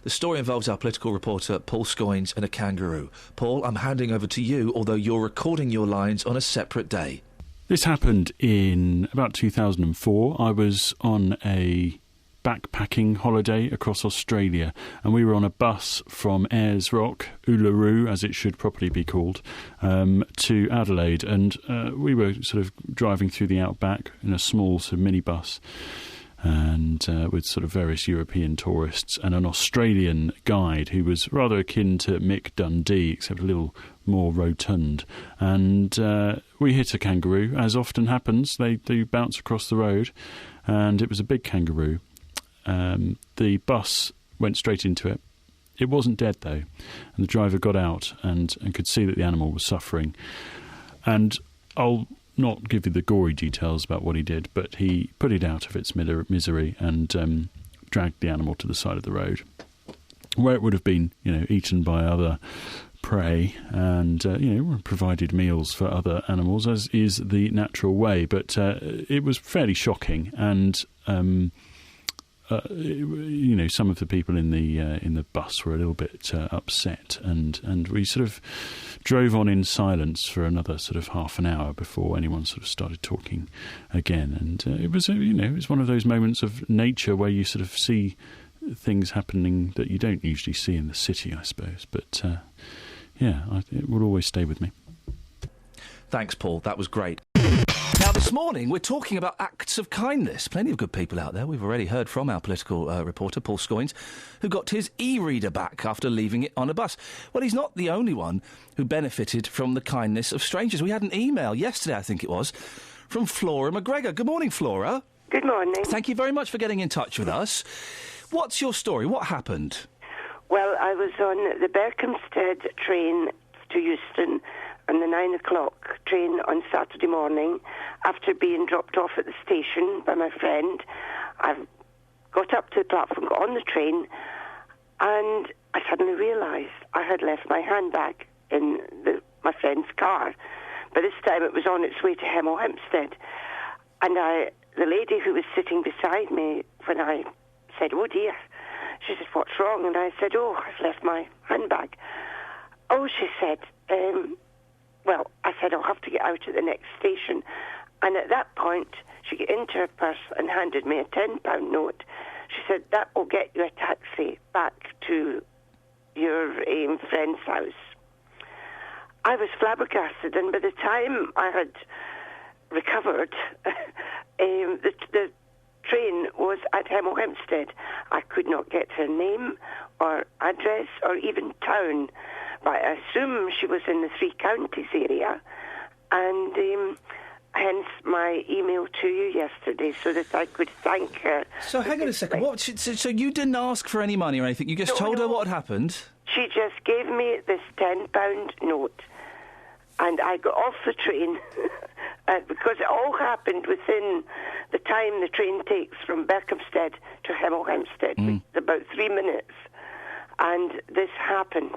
The story involves our political reporter, Paul Scoins, and a kangaroo. Paul, I'm handing over to you, although you're recording your lines on a separate day. This happened in about 2004. I was on a backpacking holiday across Australia, and we were on a bus from Ayers Rock, Uluru, as it should properly be called, to Adelaide, and we were sort of driving through the outback in a small sort of minibus, and with sort of various European tourists and an Australian guide who was rather akin to Mick Dundee, except a little more rotund. And we hit a kangaroo, as often happens. They do bounce across the road, and it was a big kangaroo. The bus went straight into it. It wasn't dead, though, and the driver got out and could see that the animal was suffering. And I'll not give you the gory details about what he did, but he put it out of its misery and dragged the animal to the side of the road, where it would have been, eaten by other prey and, provided meals for other animals, as is the natural way. But it was fairly shocking, and some of the people in the bus were a little bit upset, and we sort of drove on in silence for another sort of half an hour before anyone sort of started talking again. And it was one of those moments of nature where you sort of see things happening that you don't usually see in the city, I suppose. But it will always stay with me. Thanks, Paul. That was great. Now, this morning, we're talking about acts of kindness. Plenty of good people out there. We've already heard from our political reporter, Paul Scoins, who got his e-reader back after leaving it on a bus. Well, he's not the only one who benefited from the kindness of strangers. We had an email yesterday, I think it was, from Flora McGregor. Good morning, Flora. Good morning. Thank you very much for getting in touch with us. What's your story? What happened? Well, I was on the Berkhamsted train to Euston on the 9 o'clock train on Saturday morning after being dropped off at the station by my friend. I got up to the platform, got on the train, and I suddenly realised I had left my handbag in my friend's car. By this time it was on its way to Hemel Hempstead. And the lady who was sitting beside me, when I said, "Oh dear," she said, "What's wrong?" And I said, "Oh, I've left my handbag." "Oh," she said, well, I said, "I'll have to get out at the next station." And at that point, she got into her purse and handed me a £10 note. She said, "That will get you a taxi back to your friend's house." I was flabbergasted, and by the time I had recovered, the train was at Hemel Hempstead. I could not get her name or address or even town, but I assume she was in the Three Counties area, and hence my email to you yesterday so that I could thank her. So hang on a second. So you didn't ask for any money or anything? You just told her what had happened? She just gave me this £10 note, and I got off the train because it all happened within the time the train takes from Berkhamsted to Hemel Hempstead, which is about 3 minutes, and this happened.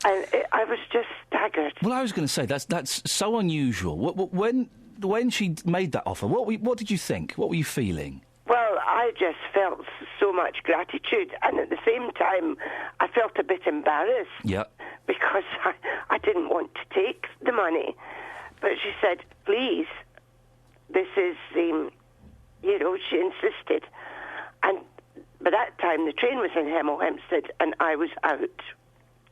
And I was just staggered. Well, I was going to say, that's so unusual. When she made that offer, what did you think? What were you feeling? Well, I just felt so much gratitude, and at the same time, I felt a bit embarrassed. Yeah. Because I didn't want to take the money. But she said, please, this is, she insisted. And by that time, the train was in Hemel Hempstead, and I was out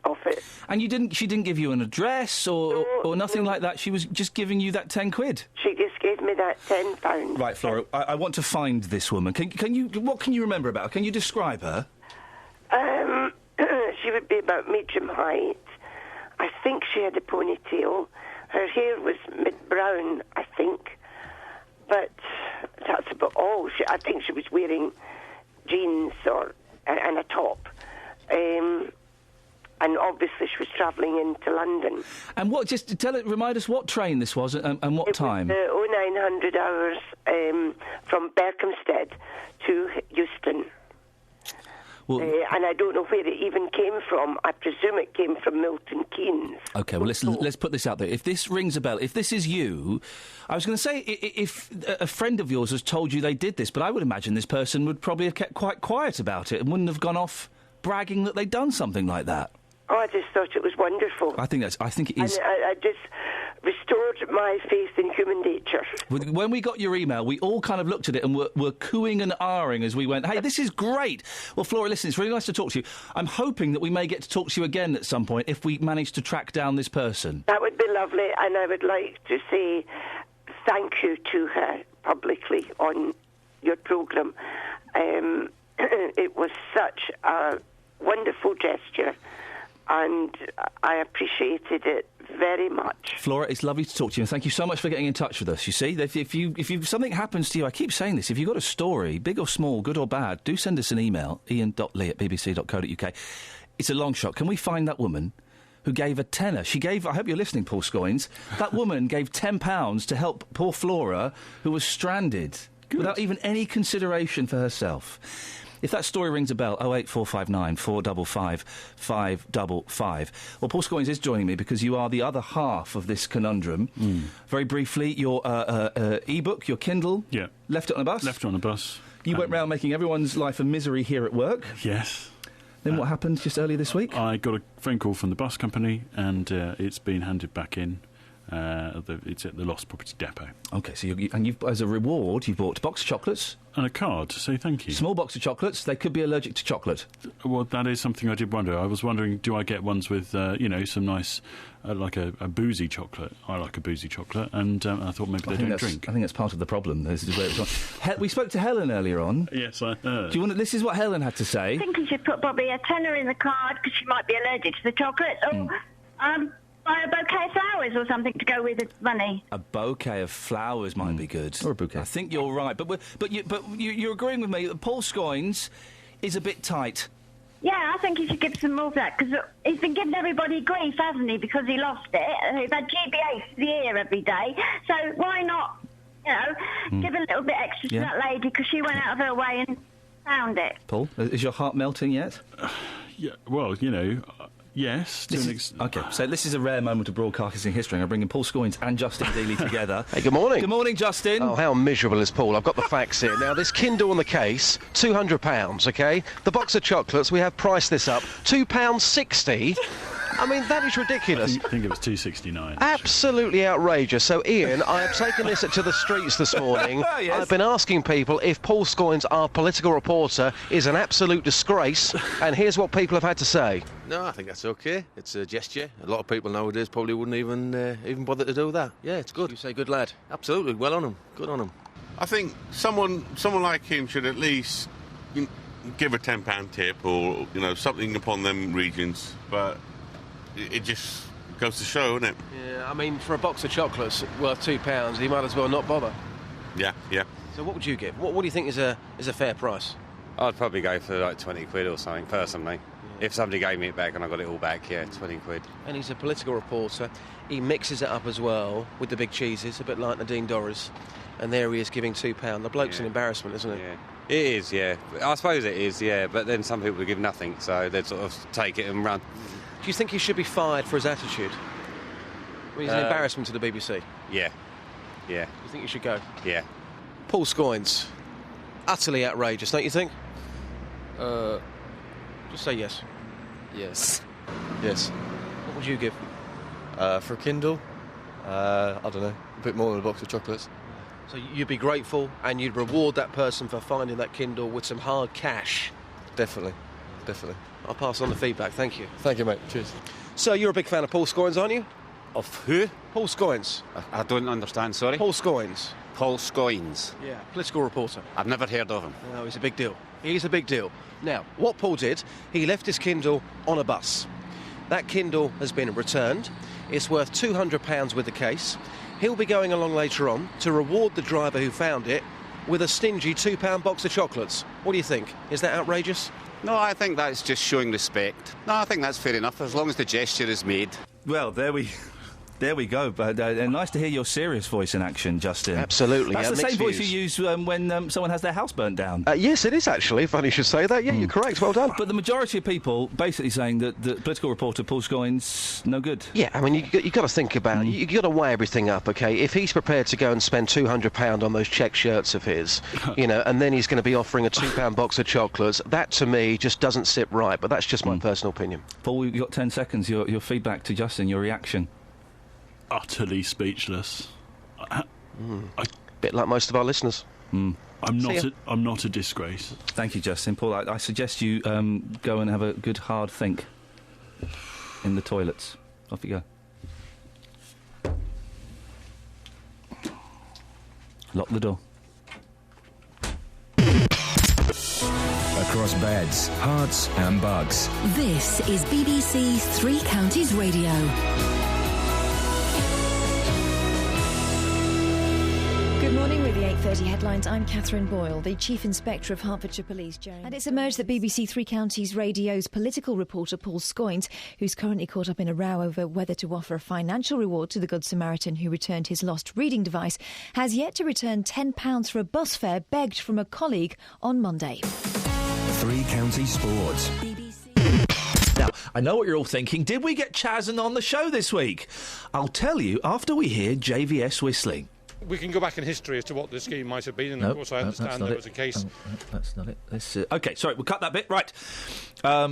of it. And she didn't give you an address or nothing like that? She was just giving you that 10 quid? She just gave me that £10. Right, Flora, I want to find this woman. What can you remember about her? Can you describe her? She would be about medium height. I think she had a ponytail. Her hair was mid-brown, I think. But that's about all. I think she was wearing jeans and a top. And obviously she was travelling into London. And remind us what train this was and what time? It was 0900 hours from Berkhamsted to Euston. Well, and I don't know where it even came from. I presume it came from Milton Keynes. OK, well, let's put this out there. If this rings a bell, if this is you, I was going to say if a friend of yours has told you they did this, but I would imagine this person would probably have kept quite quiet about it and wouldn't have gone off bragging that they'd done something like that. Oh, I just thought it was wonderful. I think it is. And I just restored my faith in human nature. When we got your email, we all kind of looked at it and were cooing and ahhing as we went, hey, this is great. Well, Flora, listen, it's really nice to talk to you. I'm hoping that we may get to talk to you again at some point if we manage to track down this person. That would be lovely, and I would like to say thank you to her publicly on your programme. It was such a wonderful gesture, and I appreciated it very much. Flora, it's lovely to talk to you, and thank you so much for getting in touch with us. You see, if something happens to you, I keep saying this, if you've got a story, big or small, good or bad, do send us an email, iain.lee@bbc.co.uk. It's a long shot. Can we find that woman who gave a tenner? I hope you're listening, Paul Scoynes. That woman gave £10 to help poor Flora, who was stranded, without even any consideration for herself. If that story rings a bell, 08459 455 555. Well, Paul Scoynes is joining me because you are the other half of this conundrum. Very briefly, your e-book, your Kindle, left it on a bus? Left it on a bus. You went round making everyone's life a misery here at work? Yes. Then what happened just earlier this week? I got a phone call from the bus company and it's been handed back in. It's at the Lost Property Depot. OK, so you've, as a reward, you've bought a box of chocolates. And a card to say thank you. Small box of chocolates. They could be allergic to chocolate. Well, that is something I did wonder. I was wondering, do I get ones with, some nice, like a boozy chocolate? I like a boozy chocolate, and I thought maybe they don't drink. I think that's part of the problem. This is where it's on. We spoke to Helen earlier on. Yes, I heard. Do you want? This is what Helen had to say. I think you should put probably a tenner in the card because she might be allergic to the chocolate. Buy a bouquet of flowers or something to go with the money. A bouquet of flowers might be good. Or a bouquet. I think you're right, but you're agreeing with me that Paul Scoynes is a bit tight. Yeah, I think he should give some more of that, because he's been giving everybody grief, hasn't he, because he lost it. He's had GBH for the year every day, so why not, give a little bit extra to that lady, because she went out of her way and found it. Paul, is your heart melting yet? Yeah, well, yes. OK, so this is a rare moment of broadcasting history. I'm bringing Paul Scoynes and Justin Dealey together. Hey, good morning. Good morning, Justin. Oh, how miserable is Paul? I've got the facts here. Now, this Kindle on the case, £200, OK? The box of chocolates, we have priced this up, £2.60. I mean, that is ridiculous. I think it was $2.69. Absolutely outrageous. So, Iain, I have taken this to the streets this morning. Yes. I've been asking people if Paul Scoynes, our political reporter, is an absolute disgrace, and here's what people have had to say. No, I think that's okay. It's a gesture. A lot of people nowadays probably wouldn't even bother to do that. Yeah, it's good. You say good lad? Absolutely. Well on him. Good on him. I think someone like him should at least give a £10 tip or, something upon them regions, but it just goes to show, doesn't it? Yeah, I mean, for a box of chocolates worth £2, he might as well not bother. Yeah. So what would you give? What do you think is a fair price? I'd probably go for like 20 quid or something, personally. If somebody gave me it back and I got it all back, yeah, 20 quid. And he's a political reporter. He mixes it up as well with the big cheeses, a bit like Nadine Dorries. And there he is giving £2. The bloke's an embarrassment, isn't it? Yeah. It is, yeah. I suppose it is, yeah. But then some people give nothing, so they'd sort of take it and run. Do you think he should be fired for his attitude? I mean, he's an embarrassment to the BBC. Yeah. Yeah. You think he should go? Yeah. Paul Scoins. Utterly outrageous, don't you think? Just say yes. Yes. Yes. What would you give? For a Kindle, I don't know, a bit more than a box of chocolates. So you'd be grateful and you'd reward that person for finding that Kindle with some hard cash? Definitely. Definitely. I'll pass on the feedback, thank you. Thank you, mate. Cheers. So you're a big fan of Paul Scoins, aren't you? Of who? Paul Scoins. I don't understand, sorry. Paul Scoins. Paul Scoins. Yeah, political reporter. I've never heard of him. No, he's a big deal. He's a big deal. Now, what Paul did, he left his Kindle on a bus. That Kindle has been returned. It's worth £200 with the case. He'll be going along later on to reward the driver who found it with a stingy £2 box of chocolates. What do you think? Is that outrageous? No, I think that's just showing respect. No, I think that's fair enough, as long as the gesture is made. Well, there we go. But nice to hear your serious voice in action, Justin. Absolutely. That's the same voice you use when someone has their house burnt down. Yes, it is actually. Funny you should say that. Yeah, you're correct. Well done. But the majority of people basically saying that the political reporter Paul Scoins no good. Yeah, I mean you got to think about it. You got to weigh everything up. Okay, if he's prepared to go and spend £200 on those check shirts of his, and then he's going to be offering a £2 box of chocolates, that to me just doesn't sit right. But that's just my personal opinion. Paul, we've got 10 seconds. Your feedback to Justin. Your reaction. Utterly speechless. Bit like most of our listeners. I'm not a disgrace. Thank you, Justin. Paul, I suggest you go and have a good hard think in the toilets. Off you go. Lock the door. Across beds, hearts and bugs. This is BBC Three Counties Radio. Good morning with the 8:30 headlines. I'm Catherine Boyle. The Chief Inspector of Hertfordshire Police, James. And it's emerged that BBC Three Counties Radio's political reporter Paul Scoins, who's currently caught up in a row over whether to offer a financial reward to the Good Samaritan who returned his lost reading device, has yet to return £10 for a bus fare begged from a colleague on Monday. Three Counties Sports. Now, I know what you're all thinking. Did we get Chazan on the show this week? I'll tell you after we hear JVS whistling. We can go back in history as to what the scheme might have been, and of course I understand there was a case. That's not it. OK, sorry, we'll cut that bit. Right.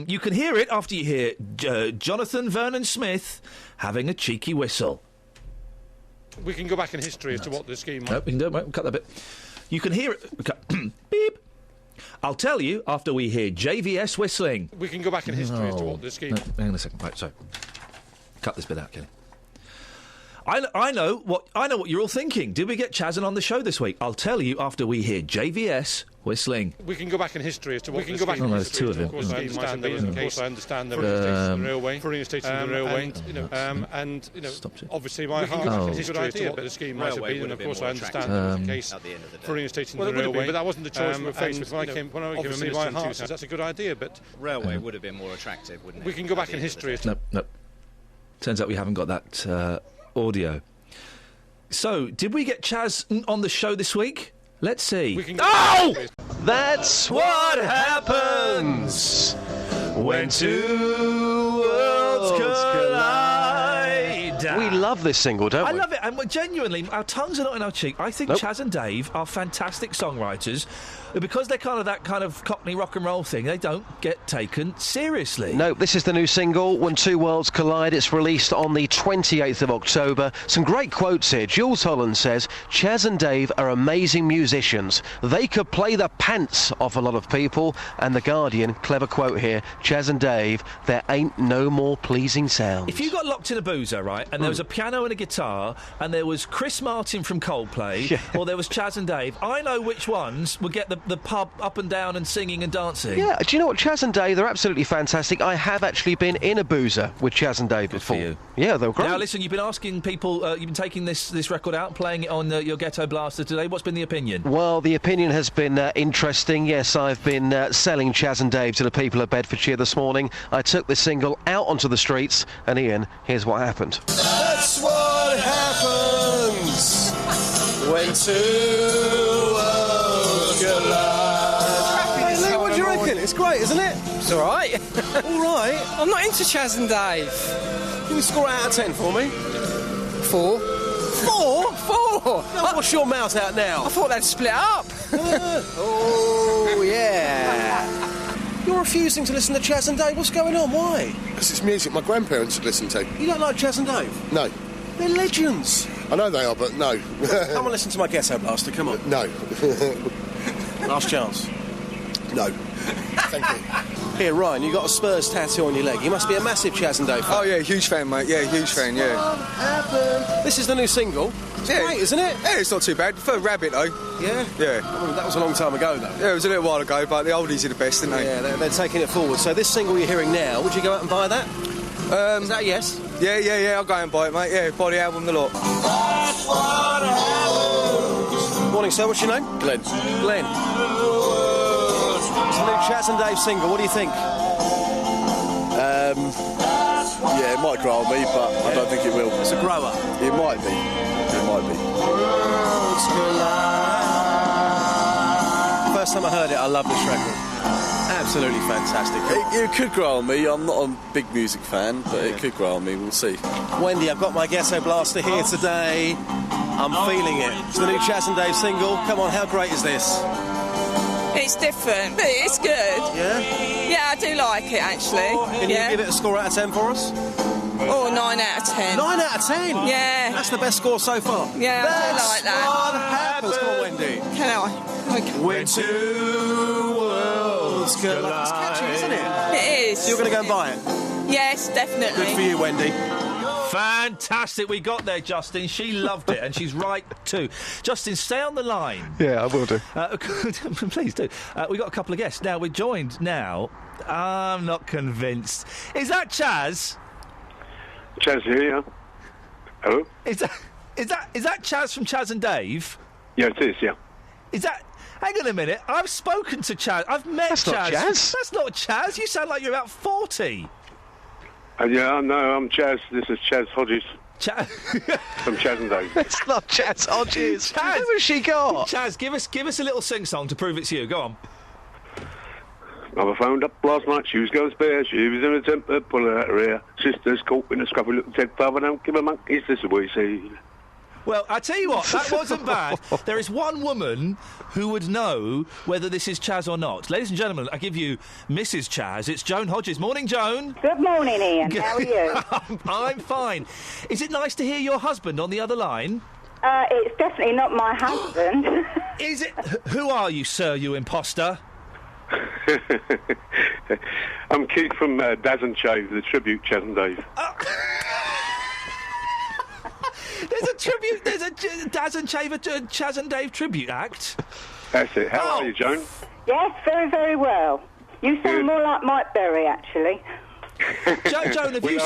You can hear it after you hear Jonathan Vernon Smith having a cheeky whistle. We can go back in history as to what the scheme might have been. No, we can do it. We'll cut that bit. You can hear it. Beep. I'll tell you after we hear JVS whistling. We can go back in history as to what the scheme... No, hang on a second. Right, sorry. Cut this bit out, Kelly. I know what you're all thinking. Did we get Chazan on the show this week? I'll tell you after we hear JVS whistling. We can go back in history as to what there's two of them. Of course, I understand there was a case in the railway, for reinstating the railway, and obviously my heart is a good idea, but the scheme might have been, and of course I understand there was a case for reinstating the railway, but that wasn't the choice we were faced with. When I came to my heart, that's a good idea, but railway would have been more attractive, wouldn't it? We can go back in history. No. Turns out we haven't got that audio. So, did we get Chaz on the show this week? Let's see. That's what happens when two worlds collide. We love this single, don't we? I love it, and genuinely, our tongues are not in our cheek. I think Chaz and Dave are fantastic songwriters. Because they're kind of that kind of Cockney rock and roll thing, they don't get taken seriously. No, this is the new single, When Two Worlds Collide. It's released on the 28th of October. Some great quotes here. Jules Holland says, Chaz and Dave are amazing musicians. They could play the pants off a lot of people. And The Guardian, clever quote here, Chaz and Dave, there ain't no more pleasing sounds. If you got locked in a boozer, right, and and there was a piano and a guitar, and there was Chris Martin from Coldplay, or there was Chaz and Dave, I know which ones would get the pub up and down and singing and dancing. Yeah, do you know what, Chaz and Dave, they're absolutely fantastic. I have actually been in a boozer with Chaz and Dave before. For you. Yeah, they were great. Now, listen, you've been asking people, you've been taking this record out, playing it on your Ghetto Blaster today. What's been the opinion? Well, the opinion has been interesting. Yes, I've been selling Chaz and Dave to the people of Bedfordshire this morning. I took this single out onto the streets, and Ian, here's what happened. That's what happens when two worlds collide. Hey, Lee, what do you reckon? It's great, isn't it? It's all right. All right. I'm not into Chaz and Dave. Can you score it out of 10 for me? 4. 4? 4? No, what's your mouth out now? I thought they'd split up. Oh, yeah. You're refusing to listen to Chaz and Dave. What's going on? Why? Because it's music my grandparents would listen to. You don't like Chaz and Dave? No. They're legends. I know they are, but no. Come and listen to my Ghetto Blaster, come on. No. Last chance. No. Thank you. Here, Ryan, you got a Spurs tattoo on your leg. You must be a massive Chaz and Dave fan. Oh, yeah, huge fan, mate. Yeah, huge fan, yeah. This is the new single. It's great, isn't it? Yeah, it's not too bad. Prefer Rabbit, though. Yeah? Yeah. I mean, that was a long time ago, though. Yeah, it was a little while ago, but the oldies are the best, aren't they? Yeah, they're taking it forward. So this single you're hearing now, would you go out and buy that? Is that a yes? Yeah, I'll go and buy it, mate. Yeah, buy the album, the lot. Morning, sir. What's your name? Glenn. Glenn. It's a new Chaz and Dave single. What do you think? Yeah, it might grow on me, but I don't think it will. It's a grower. It might be. It might be. First time I heard it, I love this record. Absolutely fantastic. It could grow on me. I'm not a big music fan, but it could grow on me. We'll see. Wendy, I've got my Ghetto Blaster here today. I'm feeling it. It's the new Chaz and Dave single. Come on, how great is this? It's different, but it's good. Yeah? Yeah, I do like it, actually. Can you give it a score out of 10 for us? Oh, 9 out of 10. 9 out of 10? Yeah. That's the best score so far? Yeah, I do like that. What happens? Come on, Wendy. Can I? Okay. When two worlds collide. It's catchy, isn't it? It is. So you're going to go and buy it? Yes, definitely. Good for you, Wendy. Fantastic. We got there, Justin. She loved it, and she's right too. Justin, stay on the line. Yeah, I will do. Please do. We've got a couple of guests. Now, we're joined now. I'm not convinced. Is that Chaz? Chaz here, yeah. Hello? Is that Chaz from Chaz and Dave? Yeah, it is, yeah. Is that... Hang on a minute. I've spoken to Chaz. I've met That's Chaz. not Chaz. That's not Chaz. You sound like you're about 40. Yeah, no, I'm Chaz. This is Chaz Hodges. From Chaz and Dave. It's not Chaz Hodges. Chaz, who has she got? Chaz, give us a little sing-song to prove it's you. Go on. I phoned up last night, she was going spare, she was in a temper, pulling out her ear. Sister's caught in a scruffy little Ted Father, don't give a monkeys, this is what you see. Well, I tell you what, that wasn't bad. There is one woman who would know whether this is Chaz or not. Ladies and gentlemen, I give you Mrs. Chaz. It's Joan Hodges. Morning, Joan. Good morning, Ian. How are you? I'm fine. Is it nice to hear your husband on the other line? It's definitely not my husband. Is it? Who are you, sir, you imposter? I'm Keith from Daz and Shave, the tribute Chaz and Dave. There's a Daz and Shave, Chaz and Dave tribute act. That's it. How are you, Joan? Yes, very, very well. You sound more like Mike Berry, actually. Joan, have we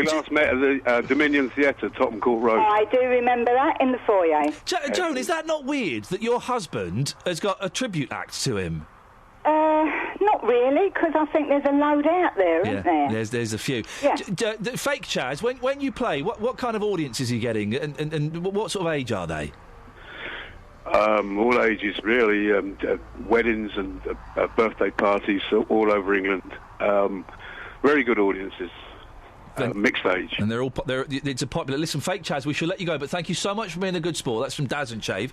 last met at the Dominion Theatre, Tottenham Court Road. I do remember that in the foyer. Joan, is that not weird that your husband has got a tribute act to him? Not really, because I think there's a load out there, isn't there? There's a few. Yeah. Fake Chaz, when you play, what kind of audience is he getting, and what sort of age are they? All ages, really. Weddings and birthday parties all over England. Very good audiences. Mixed age. And it's a popular... Listen, Fake Chaz, we shall let you go, but thank you so much for being a good sport. That's from Daz and Shave.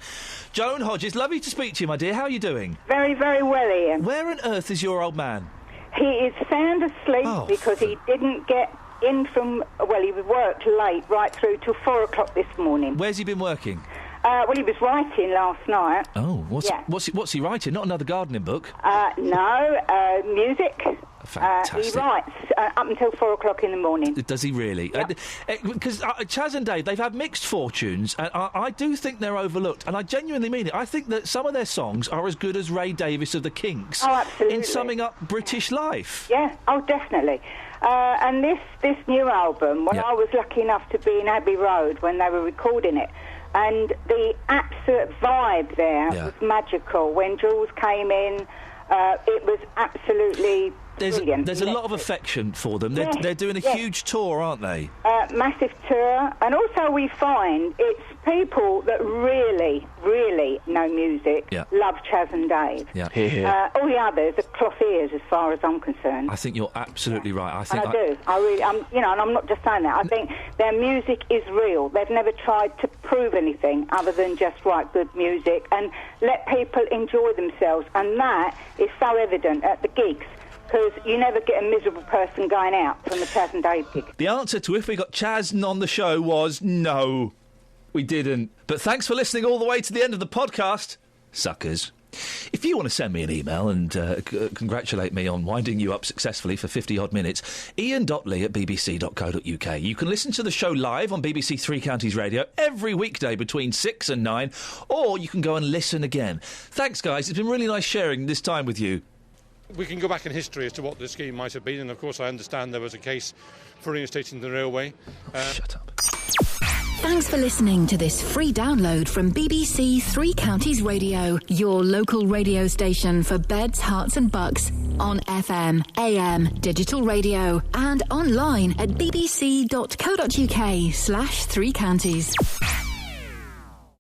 Joan Hodges, lovely to speak to you, my dear. How are you doing? Very, very well, Ian. Where on earth is your old man? He is sound asleep because he didn't get in from... Well, he worked late, right through till 4 o'clock this morning. Where's he been working? Well, he was writing last night. Oh, what's he writing? Not another gardening book? No, music. Fantastic. He writes up until 4 o'clock in the morning. Does he really? Yeah. Because Chaz and Dave, they've had mixed fortunes, and I do think they're overlooked, and I genuinely mean it. I think that some of their songs are as good as Ray Davies of the Kinks. Oh, absolutely. In summing up British life. Yeah, oh, definitely. And this new album, I was lucky enough to be in Abbey Road when they were recording it, and the absolute vibe there was magical. When Jules came in, it was absolutely brilliant. There's a lot of affection for them. They're doing a huge tour, aren't they? Massive tour. And also we find it's people that really, really know music, love Chaz and Dave. Yeah. All the others are cloth ears as far as I'm concerned. I think you're absolutely right. I do. I really, and I'm not just saying that. I think their music is real. They've never tried to prove anything other than just write good music and let people enjoy themselves. And that is so evident at the gigs, because you never get a miserable person going out from a Chaz and Dave gig. The answer to if we got Chaz on the show was no, we didn't. But thanks for listening all the way to the end of the podcast, suckers. If you want to send me an email and congratulate me on winding you up successfully for 50-odd minutes, iain.lee@bbc.co.uk. You can listen to the show live on BBC Three Counties Radio every weekday between 6 and 9, or you can go and listen again. Thanks, guys. It's been really nice sharing this time with you. We can go back in history as to what the scheme might have been, and of course I understand there was a case for reinstating the railway. Shut up. Thanks for listening to this free download from BBC Three Counties Radio, your local radio station for beds, hearts and bucks, on FM, AM, digital radio, and online at bbc.co.uk/3counties.